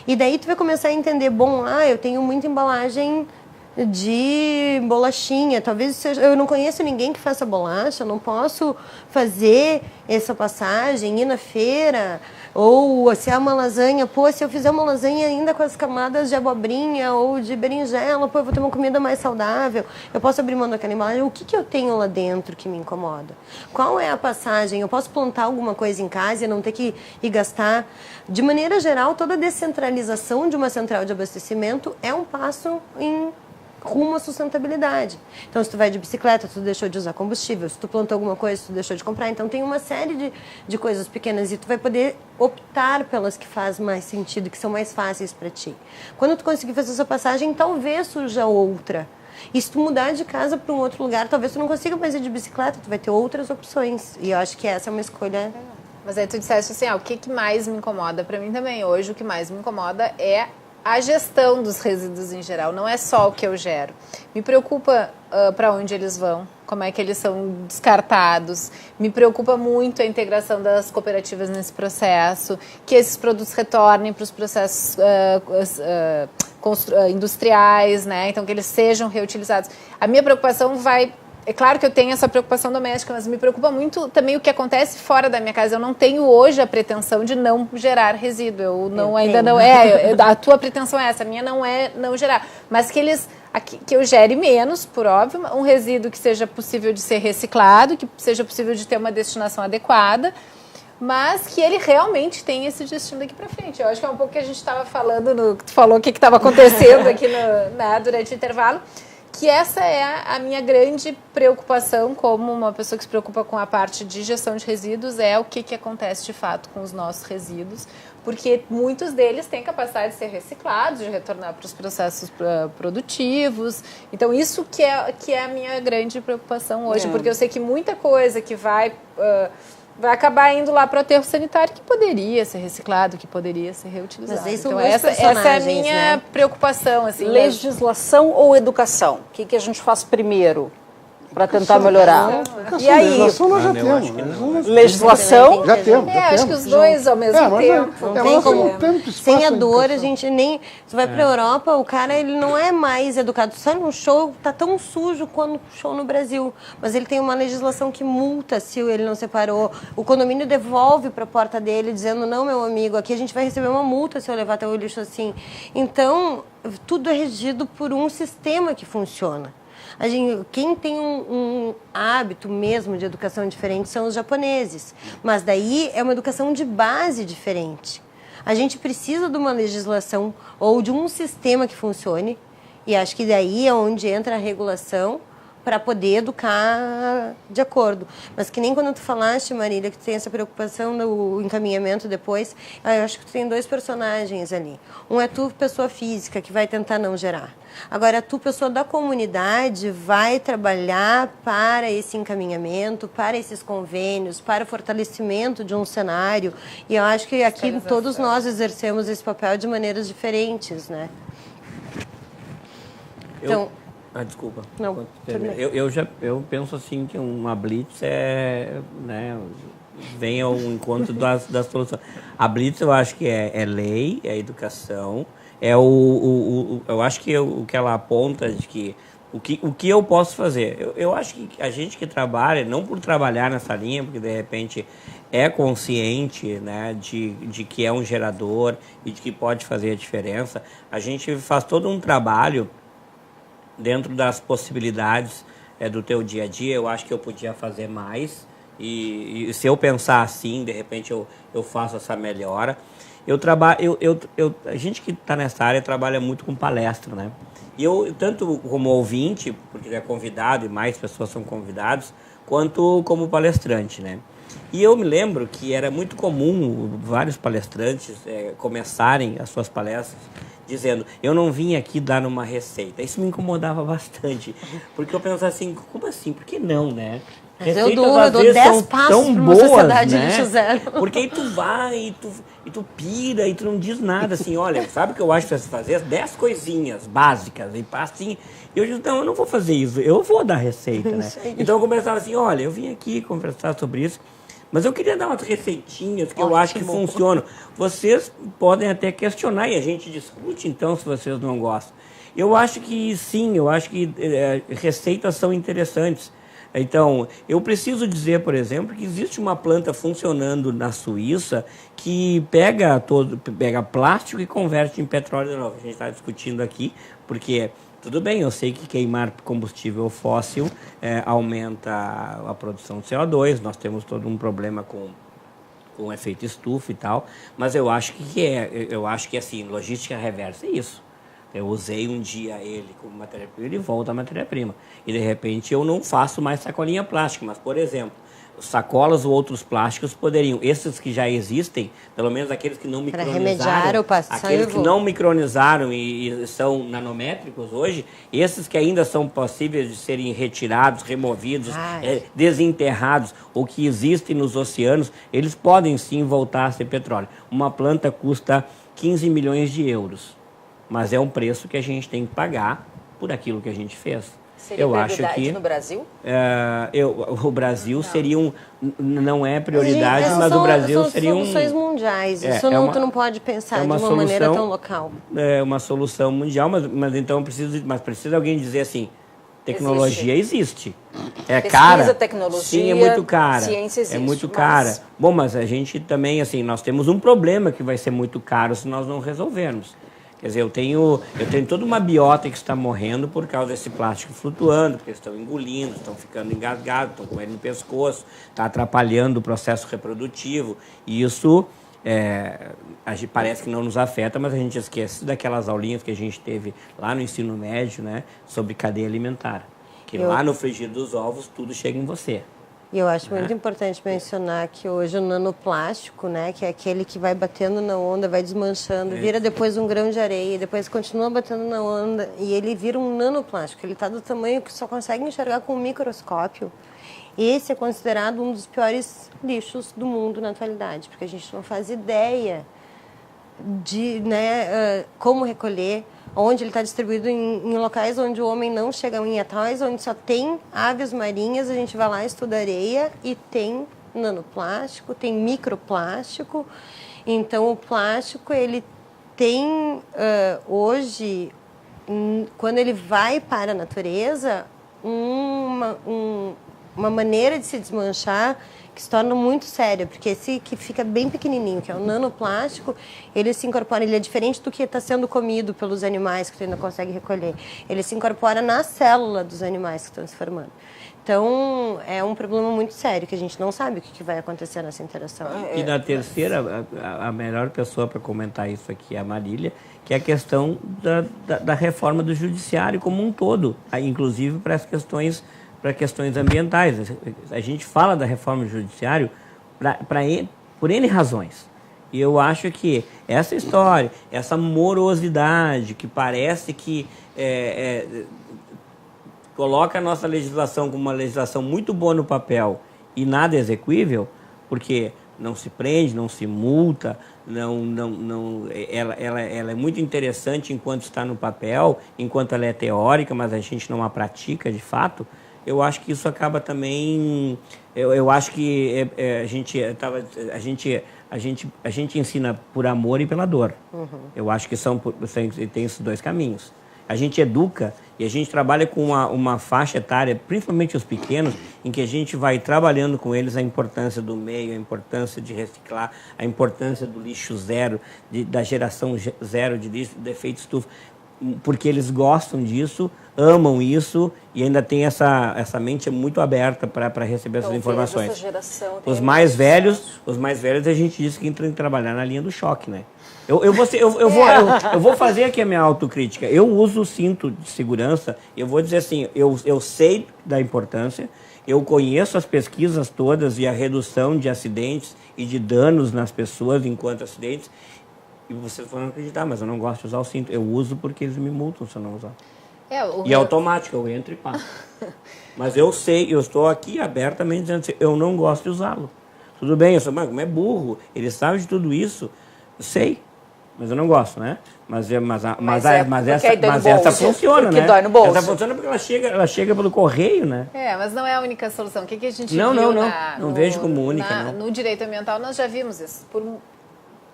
E daí tu vai começar a entender, bom, eu tenho muita embalagem de bolachinha, talvez seja, eu não conheço ninguém que faça bolacha, não posso fazer essa passagem, ir na feira, ou se é uma lasanha, se eu fizer uma lasanha ainda com as camadas de abobrinha ou de berinjela, eu vou ter uma comida mais saudável, eu posso abrir mão daquela embalagem. O que eu tenho lá dentro que me incomoda? Qual é a passagem? Eu posso plantar alguma coisa em casa e não ter que ir gastar? De maneira geral, toda a descentralização de uma central de abastecimento é um passo em rumo à sustentabilidade. Então, se tu vai de bicicleta, tu deixou de usar combustível. Se tu plantou alguma coisa, tu deixou de comprar. Então, tem uma série de coisas pequenas e tu vai poder optar pelas que faz mais sentido, que são mais fáceis para ti. Quando tu conseguir fazer essa passagem, talvez surja outra. E se tu mudar de casa para um outro lugar, talvez tu não consiga mais ir de bicicleta, tu vai ter outras opções. E eu acho que essa é uma escolha. Mas aí tu disseste assim, o que mais me incomoda? Para mim também, hoje, o que mais me incomoda é a gestão dos resíduos em geral, não é só o que eu gero. Me preocupa para onde eles vão, como é que eles são descartados. Me preocupa muito a integração das cooperativas nesse processo, que esses produtos retornem para os processos industriais, né? Então que eles sejam reutilizados. A minha preocupação vai... É claro que eu tenho essa preocupação doméstica, mas me preocupa muito também o que acontece fora da minha casa. Eu não tenho hoje a pretensão de não gerar resíduo. A tua pretensão é essa, a minha não é não gerar. Mas que eles que eu gere menos, por óbvio, um resíduo que seja possível de ser reciclado, que seja possível de ter uma destinação adequada, mas que ele realmente tenha esse destino daqui para frente. Eu acho que é um pouco que a gente estava falando, tu falou o que estava acontecendo aqui durante o intervalo, que essa é a minha grande preocupação como uma pessoa que se preocupa com a parte de gestão de resíduos, é o que acontece de fato com os nossos resíduos, porque muitos deles têm capacidade de ser reciclados, de retornar para os processos produtivos. Então, isso que é a minha grande preocupação hoje, porque eu sei que muita coisa que vai acabar indo lá para o aterro sanitário que poderia ser reciclado, que poderia ser reutilizado. Mas então, essa é a minha preocupação. Assim, legislação ou educação? O que a gente faz primeiro para tentar melhorar? E aí? Legislação nós já temos. Legislação? Já temos. Acho que os dois ao mesmo tempo. Não tem como. Sem a dor, a gente nem... Você vai pra Europa, o cara, ele não é mais educado. Sai num show, tá tão sujo quanto o show no Brasil. Mas ele tem uma legislação que multa se ele não separou. O condomínio devolve pra porta dele, dizendo, não, meu amigo, aqui a gente vai receber uma multa se eu levar teu lixo assim. Então, tudo é regido por um sistema que funciona. Quem tem um hábito mesmo de educação diferente são os japoneses. Mas daí é uma educação de base diferente. A gente precisa de uma legislação ou de um sistema que funcione. E acho que daí é onde entra a regulação para poder educar de acordo. Mas que nem quando tu falaste, Marília, que tu tem essa preocupação do encaminhamento depois, eu acho que tu tem dois personagens ali. Um é tu, pessoa física, que vai tentar não gerar. Agora, tu, pessoa da comunidade, vai trabalhar para esse encaminhamento, para esses convênios, para o fortalecimento de um cenário. E eu acho que aqui todos nós exercemos esse papel de maneiras diferentes, né? Então... desculpa. Não, eu penso assim que uma blitz vem ao encontro das soluções. A blitz eu acho que é lei, é educação, eu acho que o que ela aponta de que o que eu posso fazer. Eu acho que a gente que trabalha, não por trabalhar nessa linha, porque de repente é consciente, né, de que é um gerador e de que pode fazer a diferença, a gente faz todo um trabalho dentro das possibilidades do teu dia a dia. Eu acho que eu podia fazer mais e se eu pensar assim, de repente eu faço essa melhora. A gente que está nessa área trabalha muito com palestra, né? E eu, tanto como ouvinte, porque é convidado e mais pessoas são convidados, quanto como palestrante, né? E eu me lembro que era muito comum vários palestrantes começarem as suas palestras dizendo, eu não vim aqui dar uma receita. Isso me incomodava bastante, porque eu pensava assim, como assim? Por que não, né? Receitas eu dou 10 passos tão para uma boas, sociedade né? lixo zero. Porque aí tu vai e tu pira e tu não diz nada, assim, olha, sabe o que eu acho que você fazer? 10 coisinhas básicas, e assim, eu disse, não, eu não vou fazer isso, eu vou dar receita, né? Então eu começava assim, olha, eu vim aqui conversar sobre isso, mas eu queria dar umas receitinhas que eu acho que funcionam. Vocês podem até questionar e a gente discute, então, se vocês não gostam. Eu acho que sim, eu acho que receitas são interessantes. Então, eu preciso dizer, por exemplo, que existe uma planta funcionando na Suíça que pega plástico e converte em petróleo de novo. A gente está discutindo aqui, porque, tudo bem, eu sei que queimar combustível fóssil aumenta a produção de CO2, nós temos todo um problema com efeito estufa e tal, mas eu acho que assim, logística reversa é isso. Eu usei um dia ele como matéria-prima, ele volta a matéria-prima. E, de repente, eu não faço mais sacolinha plástica. Mas, por exemplo, sacolas ou outros plásticos poderiam, esses que já existem, pelo menos aqueles que não micronizaram, aqueles que não micronizaram e são nanométricos hoje, esses que ainda são possíveis de serem retirados, removidos, desenterrados, ou que existem nos oceanos, eles podem sim voltar a ser petróleo. Uma planta custa 15 milhões de euros. Mas é um preço que a gente tem que pagar por aquilo que a gente fez. Seria prioridade no Brasil? O Brasil seria não é prioridade, mas o Brasil seria São soluções mundiais. Isso tu não pode pensar de uma maneira tão local. É uma solução mundial, mas então precisa alguém dizer assim, tecnologia existe. É cara? Tecnologia, sim, é muito cara. Ciência existe, é muito cara. Bom, mas a gente também, assim, nós temos um problema que vai ser muito caro se nós não resolvermos. Quer dizer, eu tenho toda uma biota que está morrendo por causa desse plástico flutuando, porque eles estão engolindo, estão ficando engasgados, estão com ele no pescoço, está atrapalhando o processo reprodutivo. E isso parece que não nos afeta, mas a gente esquece daquelas aulinhas que a gente teve lá no ensino médio, né, sobre cadeia alimentar. Que lá no frigir dos ovos tudo chega em você. E eu acho muito importante mencionar que hoje o nanoplástico, né, que é aquele que vai batendo na onda, vai desmanchando, vira depois um grão de areia, depois continua batendo na onda e ele vira um nanoplástico. Ele está do tamanho que só consegue enxergar com um microscópio. Esse é considerado um dos piores lixos do mundo na atualidade, porque a gente não faz ideia de, né, como recolher, onde ele está distribuído em locais onde o homem não chega, em atais onde só tem aves marinhas, a gente vai lá, estuda areia e tem nanoplástico, tem microplástico. Então, o plástico, ele tem, hoje, quando ele vai para a natureza, uma maneira de se desmanchar que se torna muito séria, porque esse que fica bem pequenininho, que é o nanoplástico, ele se incorpora, ele é diferente do que está sendo comido pelos animais que tu ainda consegue recolher. Ele se incorpora na célula dos animais que estão se formando. Então, é um problema muito sério, que a gente não sabe o que vai acontecer nessa interação. E na terceira, a melhor pessoa para comentar isso aqui é a Marília, que é a questão da reforma do judiciário como um todo, inclusive para as questões ambientais. A gente fala da reforma do judiciário por N razões. E eu acho que essa história, essa morosidade que parece que coloca a nossa legislação como uma legislação muito boa no papel e nada execuível, porque não se prende, não se multa, ela é muito interessante enquanto está no papel, enquanto ela é teórica, mas a gente não a pratica de fato. Eu acho que isso acaba também. Eu acho que a gente ensina por amor e pela dor. Eu acho que tem esses dois caminhos. A gente educa e a gente trabalha com uma faixa etária, principalmente os pequenos, em que a gente vai trabalhando com eles a importância do meio, a importância de reciclar, a importância do lixo zero, da geração zero de lixo, de efeito estufa, porque eles gostam disso, amam isso e ainda tem essa mente muito aberta para receber essas informações. Essa geração os mais velhos a gente diz que entram em trabalhar na linha do choque, né? Eu vou fazer aqui a minha autocrítica. Eu uso o cinto de segurança, eu vou dizer assim, eu sei da importância, eu conheço as pesquisas todas e a redução de acidentes e de danos nas pessoas enquanto acidentes, e vocês vão acreditar, mas eu não gosto de usar o cinto. Eu uso porque eles me multam se eu não usar. E é automático, eu entro e passo. Mas eu sei, eu estou aqui abertamente dizendo assim, eu não gosto de usá-lo. Tudo bem, eu sou, mas como é burro, ele sabe de tudo isso. Eu sei, mas eu não gosto, né? Mas essa funciona, porque né? Dói no bolso. Essa funciona porque ela chega pelo correio, né? Mas não é a única solução. O que a gente não, viu não vejo como única, não. No direito ambiental nós já vimos isso.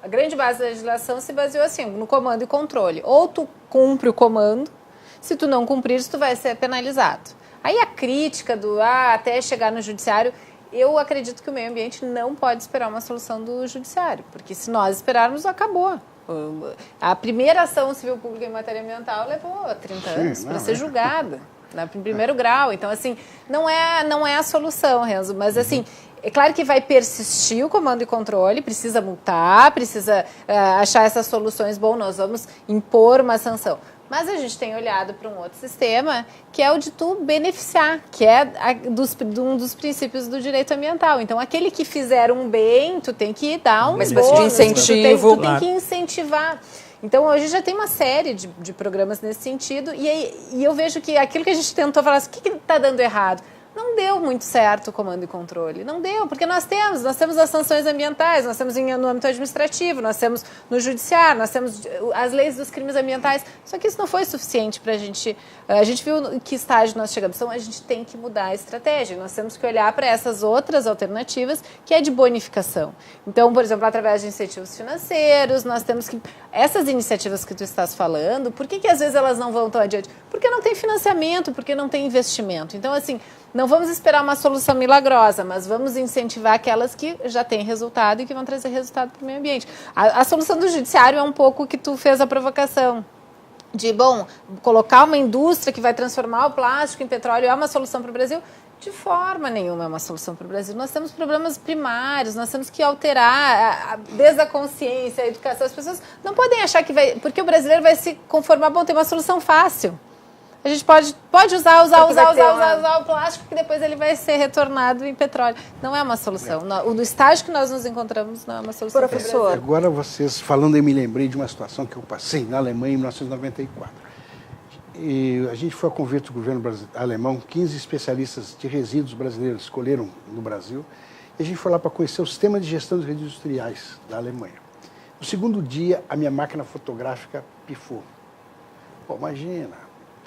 A grande base da legislação se baseou assim, no comando e controle. Ou tu cumpre o comando, se tu não cumprir, tu vai ser penalizado. Aí a crítica até chegar no judiciário, eu acredito que o meio ambiente não pode esperar uma solução do judiciário, porque se nós esperarmos, acabou. A primeira ação civil pública em matéria ambiental levou 30 anos para ser julgada, em primeiro grau. Então, assim, não é a solução, Renzo, mas assim, é claro que vai persistir o comando e controle, precisa multar, precisa achar essas soluções, nós vamos impor uma sanção. Mas a gente tem olhado para um outro sistema, que é o de tu beneficiar, que é um dos princípios do direito ambiental. Então, aquele que fizer um bem, tu tem que dar uma espécie de incentivo. Tu tem que incentivar. Então, hoje já tem uma série de programas nesse sentido, e eu vejo que aquilo que a gente tentou falar, o que está dando errado? Não deu muito certo o comando e controle. Não deu, porque nós temos as sanções ambientais, nós temos no âmbito administrativo, nós temos no judiciário, nós temos as leis dos crimes ambientais. Só que isso não foi suficiente para a gente viu em que estágio nós chegamos. Então, a gente tem que mudar a estratégia. Nós temos que olhar para essas outras alternativas, que é de bonificação. Então, por exemplo, através de incentivos financeiros, nós temos que... Essas iniciativas que tu estás falando, por que às vezes elas não vão tão adiante? Porque não tem financiamento, porque não tem investimento. Então, assim... não vamos esperar uma solução milagrosa, mas vamos incentivar aquelas que já têm resultado e que vão trazer resultado para o meio ambiente. A solução do judiciário é um pouco que tu fez a provocação. De, bom, colocar uma indústria que vai transformar o plástico em petróleo é uma solução para o Brasil? De forma nenhuma é uma solução para o Brasil. Nós temos problemas primários, nós temos que alterar desde a consciência, a educação. As pessoas não podem achar que vai... Porque o brasileiro vai se conformar, bom, tem uma solução fácil. A gente pode usar o plástico, que depois ele vai ser retornado em petróleo. Não é uma solução. O estágio que nós nos encontramos não é uma solução. Professor. Agora vocês falando, eu me lembrei de uma situação que eu passei na Alemanha em 1994. E a gente foi a convite do governo alemão, 15 especialistas de resíduos brasileiros escolheram no Brasil, e a gente foi lá para conhecer o sistema de gestão de resíduos industriais da Alemanha. No segundo dia, a minha máquina fotográfica pifou. Pô, imagina,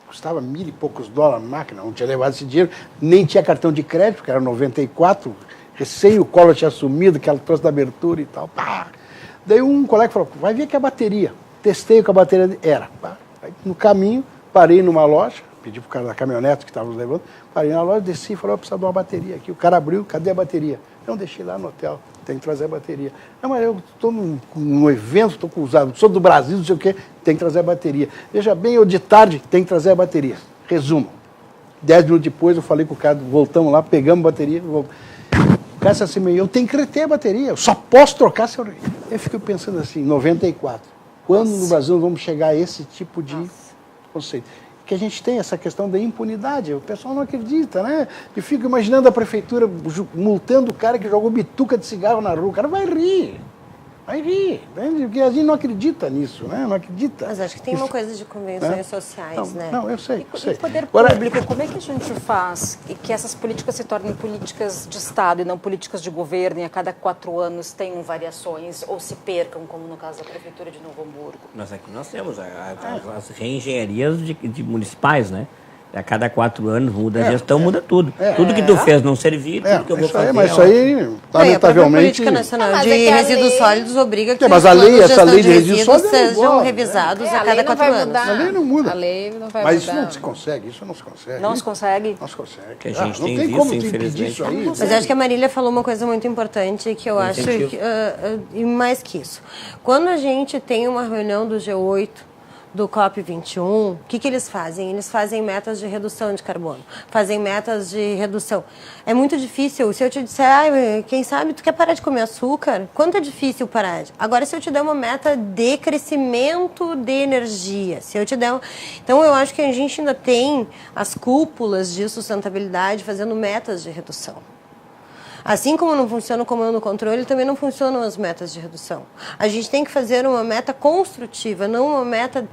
custava $1.000 e poucos a máquina, não tinha levado esse dinheiro, nem tinha cartão de crédito, porque era 94, recém o Collor tinha assumido, que ela trouxe da abertura e tal. Pá. Daí um colega falou, vai ver que a bateria. Testei com a bateria, era. Pá. Aí, no caminho, parei numa loja, pedi pro cara da caminhonete que estava nos levando, parei na loja, desci e falei, eu preciso de uma bateria aqui. O cara abriu, cadê a bateria? Não, deixei lá no hotel, tem que trazer a bateria. Não, mas eu estou num evento, estou com usado, sou do Brasil, não sei o quê, tem que trazer a bateria. Veja bem, eu de tarde, tem que trazer a bateria. Resumo, 10 minutos depois eu falei com o cara, voltamos lá, pegamos a bateria, voltamos. O cara disse assim, eu tenho que reter a bateria, eu só posso trocar se eu... Eu fiquei pensando assim, 94, quando no Brasil nós vamos chegar a esse tipo de conceito? Que a gente tem essa questão da impunidade, o pessoal não acredita, né? E fica imaginando a prefeitura multando o cara que jogou bituca de cigarro na rua, o cara vai rir, porque a gente não acredita nisso, né? Não acredita. Mas acho que tem uma coisa de convenções sociais, né? Não, eu sei. E poder público, como é que a gente faz e que essas políticas se tornem políticas de Estado e não políticas de governo e a cada 4 anos tenham variações ou se percam, como no caso da Prefeitura de Novo Hamburgo? Mas aqui nós temos as reengenharias de municipais, né? A cada 4 anos muda a gestão, muda tudo. Tudo que tu fez não servir, tudo que eu vou fazer... Mas isso aí, lamentavelmente... A Política Nacional de Resíduos Sólidos obriga que mas os planos essa lei de resíduos sólidos sólidos sejam revisados a cada 4 anos. A lei não muda. A lei não vai Mas mudar. isso não se consegue, isso não se consegue. Não se consegue? Não se consegue. Que a gente não tem tem visto, como tu impedir infelizmente. isso aí. Mas acho que a Marília falou uma coisa muito importante que eu acho, e mais que isso. Quando a gente tem uma reunião do G8, do COP21, o que eles fazem? Eles fazem metas de redução de carbono, fazem metas de redução. É muito difícil, se eu te disser, quem sabe tu quer parar de comer açúcar, quanto é difícil parar? Agora, se eu te der uma meta de crescimento de energia, se eu te der... Então, eu acho que a gente ainda tem as cúpulas de sustentabilidade fazendo metas de redução. Assim como não funciona o comando e controle, também não funcionam as metas de redução. A gente tem que fazer uma meta construtiva, não uma meta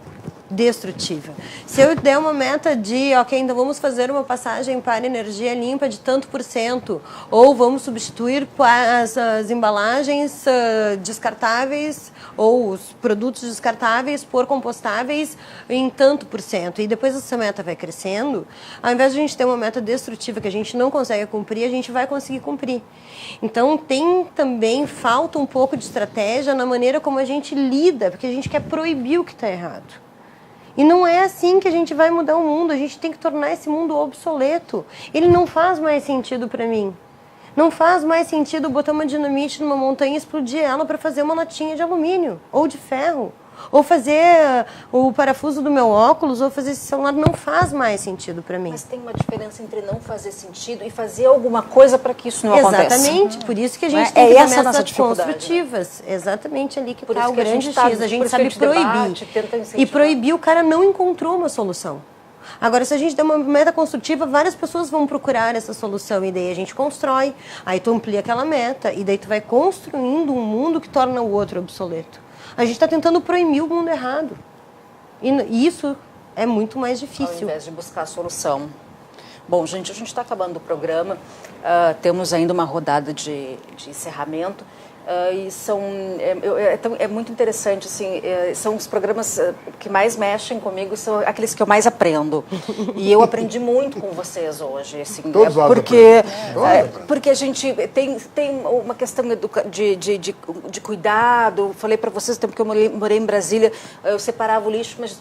destrutiva. Se eu der uma meta de, ok, então vamos fazer uma passagem para energia limpa de tanto %, ou vamos substituir as embalagens descartáveis ou os produtos descartáveis por compostáveis em tanto %. E depois essa meta vai crescendo, ao invés de a gente ter uma meta destrutiva que a gente não consegue cumprir, a gente vai conseguir cumprir. Então falta um pouco de estratégia na maneira como a gente lida, porque a gente quer proibir o que está errado. E não é assim que a gente vai mudar o mundo, a gente tem que tornar esse mundo obsoleto. Ele não faz mais sentido para mim. Não faz mais sentido botar uma dinamite numa montanha e explodir ela para fazer uma latinha de alumínio ou de ferro. Ou fazer o parafuso do meu óculos, ou fazer esse celular, não faz mais sentido para mim. Mas tem uma diferença entre não fazer sentido e fazer alguma coisa para que isso não aconteça. Exatamente, por isso que a gente tem que ter metas construtivas. Né? Exatamente ali que está o grande X. A gente sabe proibir. E proibir, o cara não encontrou uma solução. Agora, se a gente der uma meta construtiva, várias pessoas vão procurar essa solução. E daí a gente constrói, aí tu amplia aquela meta, e daí tu vai construindo um mundo que torna o outro obsoleto. A gente está tentando proibir o mundo errado. E isso é muito mais difícil. Ao invés de buscar a solução. Bom, gente, a gente está acabando o programa. Temos ainda uma rodada de encerramento. E é muito interessante, assim, são os programas que mais mexem comigo, são aqueles que eu mais aprendo. E eu aprendi muito com vocês hoje, assim, porque a gente tem uma questão de cuidado. Falei para vocês, no tempo que eu morei em Brasília, eu separava o lixo, mas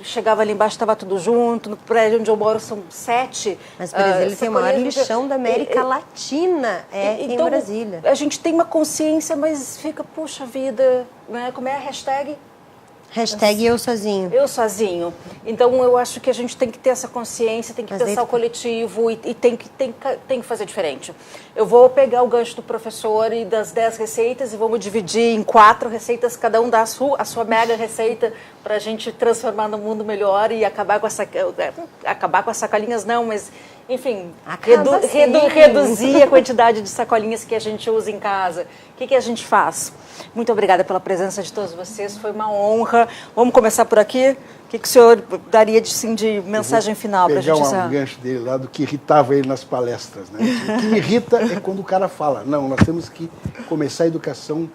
chegava ali embaixo, estava tudo junto. No prédio onde eu moro são 7. Mas Brasília tem o maior lixão da América Latina, então, em Brasília. A gente tem uma consciência, mas fica, puxa vida, né? Como é a hashtag? Hashtag eu sozinho. Eu sozinho. Então, eu acho que a gente tem que ter essa consciência, tem que pensar o coletivo e tem que fazer diferente. Eu vou pegar o gancho do professor e das 10 receitas e vamos dividir em 4 receitas, cada um dá a sua mega receita para a gente transformar no mundo melhor e acabar com as sacolinhas, não, mas... Enfim, reduzir a quantidade de sacolinhas que a gente usa em casa. O que a gente faz? Muito obrigada pela presença de todos vocês, foi uma honra. Vamos começar por aqui? O que o senhor daria de mensagem final para a gente pegar um gancho dele lá do que irritava ele nas palestras. Né? O que me irrita é quando o cara fala, não, nós temos que começar a educação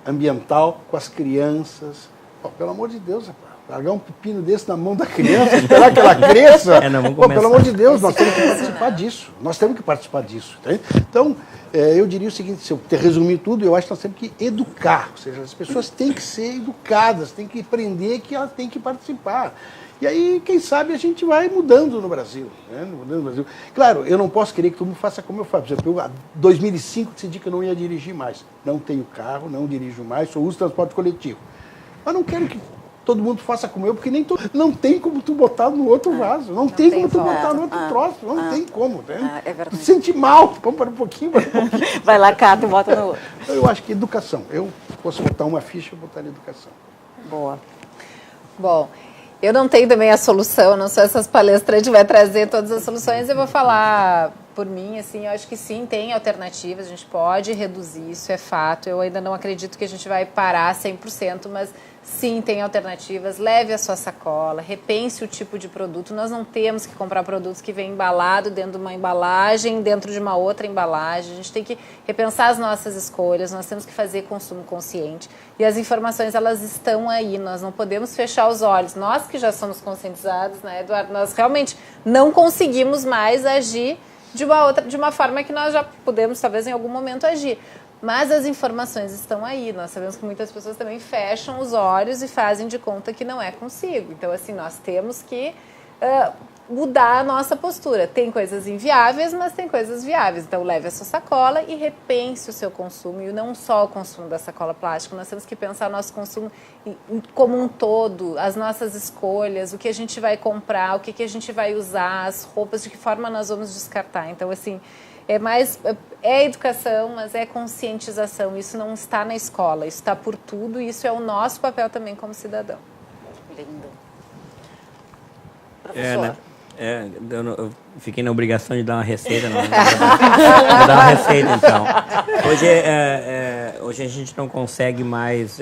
ambiental com as crianças. Pô, pelo amor de Deus, rapaz. Largar um pepino desse na mão da criança, esperar que ela cresça. Pô, pelo amor de Deus, nós temos que participar disso. Nós temos que participar disso. Tá? Então, eu diria o seguinte, se eu resumir tudo, eu acho que nós temos que educar. Ou seja, as pessoas têm que ser educadas, têm que aprender que elas têm que participar. E aí, quem sabe, a gente vai mudando no Brasil. Né? Mudando no Brasil. Claro, eu não posso querer que todo mundo faça como eu faço. Por exemplo, eu, em 2005, decidi que eu não ia dirigir mais. Não tenho carro, não dirijo mais, só uso transporte coletivo. Mas não quero que todo mundo faça como eu, porque não tem como tu botar no outro vaso. Não tem como tu botar no outro troço. Não tem como. Né? É verdade. Tu sente mal. Vamos para um pouquinho. Vai lá, Cato, e bota no outro. Eu acho que educação. Eu posso botar uma ficha, eu botar em educação. Boa. Bom, eu não tenho também a solução, não sou essas palestrantes que vai trazer todas as soluções, eu vou falar por mim, assim, eu acho que sim, tem alternativas, a gente pode reduzir, isso é fato, eu ainda não acredito que a gente vai parar 100%, mas sim, tem alternativas, leve a sua sacola, repense o tipo de produto, nós não temos que comprar produtos que vêm embalado dentro de uma embalagem, dentro de uma outra embalagem, a gente tem que repensar as nossas escolhas, nós temos que fazer consumo consciente e as informações, elas estão aí, nós não podemos fechar os olhos, nós que já somos conscientizados, né, Eduardo, nós realmente não conseguimos mais agir de uma forma que nós já podemos, talvez, em algum momento agir. Mas as informações estão aí. Nós sabemos que muitas pessoas também fecham os olhos e fazem de conta que não é consigo. Então, assim, nós temos que mudar a nossa postura. Tem coisas inviáveis, mas tem coisas viáveis. Então, leve a sua sacola e repense o seu consumo. E não só o consumo da sacola plástica. Nós temos que pensar o nosso consumo como um todo, as nossas escolhas, o que a gente vai comprar, o que a gente vai usar, as roupas, de que forma nós vamos descartar. Então, assim, é educação, mas é conscientização. Isso não está na escola, isso está por tudo e isso é o nosso papel também como cidadão. Lindo. Professor. Eu fiquei na obrigação de dar uma receita. Vou dar uma receita, então. Hoje a gente não consegue mais,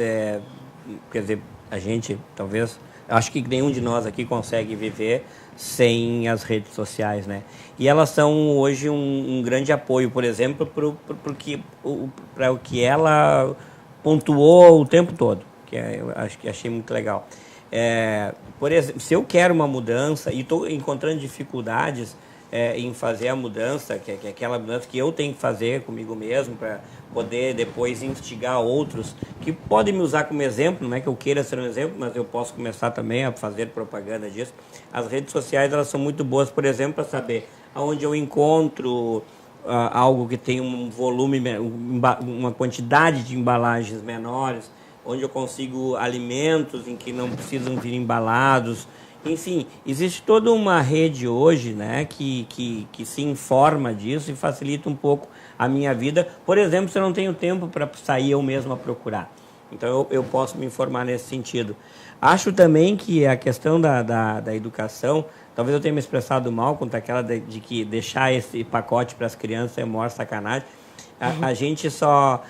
quer dizer, a gente, talvez, acho que nenhum de nós aqui consegue viver sem as redes sociais, né? E elas são hoje um grande apoio, por exemplo, para o que ela pontuou o tempo todo, que eu acho que achei muito legal. Por exemplo, se eu quero uma mudança e estou encontrando dificuldades em fazer a mudança, que é aquela mudança que eu tenho que fazer comigo mesmo para poder depois instigar outros que podem me usar como exemplo, não é que eu queira ser um exemplo, mas eu posso começar também a fazer propaganda disso. As redes sociais, elas são muito boas, por exemplo, para saber aonde eu encontro algo que tem um volume, uma quantidade de embalagens menores, onde eu consigo alimentos em que não precisam vir embalados. Enfim, existe toda uma rede hoje, né, que se informa disso e facilita um pouco a minha vida. Por exemplo, se eu não tenho tempo para sair eu mesmo a procurar. Então, eu posso me informar nesse sentido. Acho também que a questão da educação, talvez eu tenha me expressado mal quanto àquela de que deixar esse pacote para as crianças é a maior sacanagem. A gente só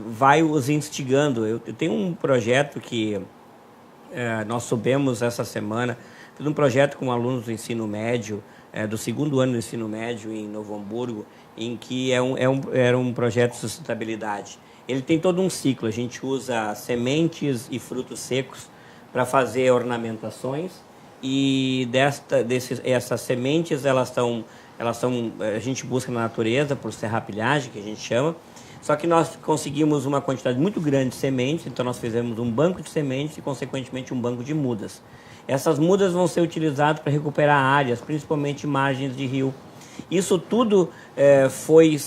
vai os instigando. Eu tenho um projeto que nós subimos essa semana, fiz um projeto com alunos do ensino médio, do segundo ano do ensino médio em Novo Hamburgo, em que era um projeto de sustentabilidade. Ele tem todo um ciclo, a gente usa sementes e frutos secos para fazer ornamentações e essas sementes, elas são, a gente busca na natureza por serrapilhagem, que a gente chama, Só que nós conseguimos uma quantidade muito grande de sementes, então nós fizemos um banco de sementes e, consequentemente, um banco de mudas. Essas mudas vão ser utilizadas para recuperar áreas, principalmente margens de rio. Isso tudo foi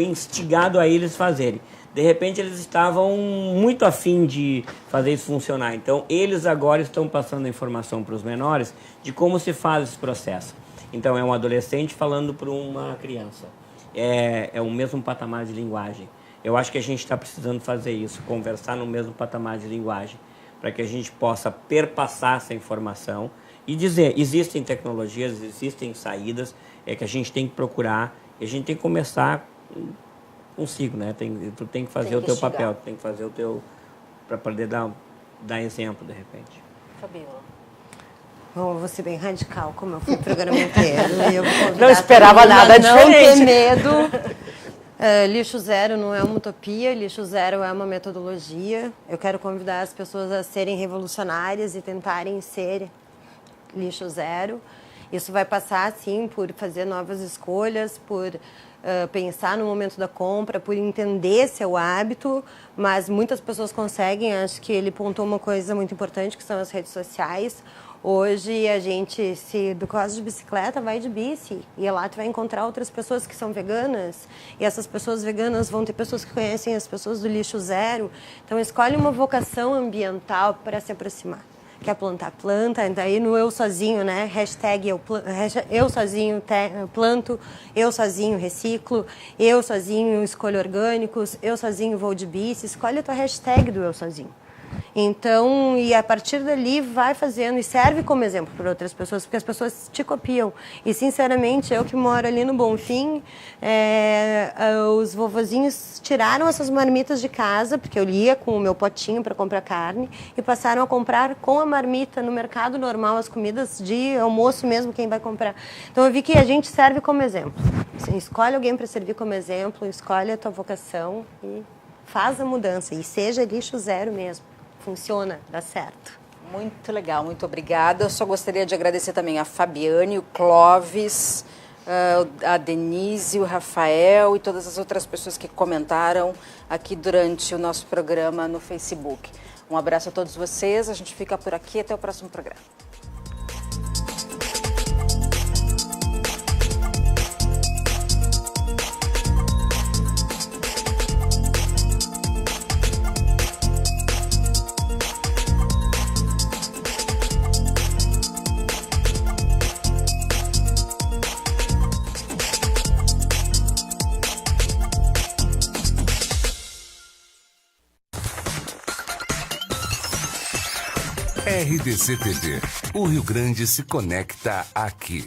instigado a eles fazerem. De repente, eles estavam muito afim de fazer isso funcionar. Então, eles agora estão passando a informação para os menores de como se faz esse processo. Então, é um adolescente falando para uma criança. É o mesmo patamar de linguagem. Eu acho que a gente está precisando fazer isso, conversar no mesmo patamar de linguagem, para que a gente possa perpassar essa informação e dizer, existem tecnologias, existem saídas, que a gente tem que procurar, e a gente tem que começar consigo, né? Tu tem que fazer o teu papel, tu tem que fazer o teu, para poder dar exemplo, de repente. Fabiola. Bom, eu vou ser bem radical, como eu fui o programa inteiro. Não esperava nada diferente. Não ter medo. Lixo zero não é uma utopia, lixo zero é uma metodologia. Eu quero convidar as pessoas a serem revolucionárias e tentarem ser lixo zero. Isso vai passar, sim, por fazer novas escolhas, por pensar no momento da compra, por entender seu hábito, mas muitas pessoas conseguem. Acho que ele pontou uma coisa muito importante, que são as redes sociais. Hoje a gente, se do gosta de bicicleta, vai de bici. E lá tu vai encontrar outras pessoas que são veganas. E essas pessoas veganas vão ter pessoas que conhecem as pessoas do lixo zero. Então escolhe uma vocação ambiental para se aproximar. Quer plantar, planta. Daí no eu sozinho, né? Hashtag eu sozinho planto, eu sozinho reciclo, eu sozinho escolho orgânicos, eu sozinho vou de bici. Escolhe a tua hashtag do eu sozinho. Então, e a partir dali vai fazendo e serve como exemplo para outras pessoas, porque as pessoas te copiam. E, sinceramente, eu que moro ali no Bonfim, os vovozinhos tiraram essas marmitas de casa, porque eu ia com o meu potinho para comprar carne, e passaram a comprar com a marmita no mercado normal, as comidas de almoço mesmo, quem vai comprar. Então, eu vi que a gente serve como exemplo. Assim, escolhe alguém para servir como exemplo, escolhe a tua vocação e faz a mudança. E seja lixo zero mesmo. Funciona, dá certo. Muito legal, muito obrigada. Eu só gostaria de agradecer também a Fabiane, o Clóvis, a Denise, o Rafael e todas as outras pessoas que comentaram aqui durante o nosso programa no Facebook. Um abraço a todos vocês, a gente fica por aqui, até o próximo programa. RDC TV. O Rio Grande se conecta aqui.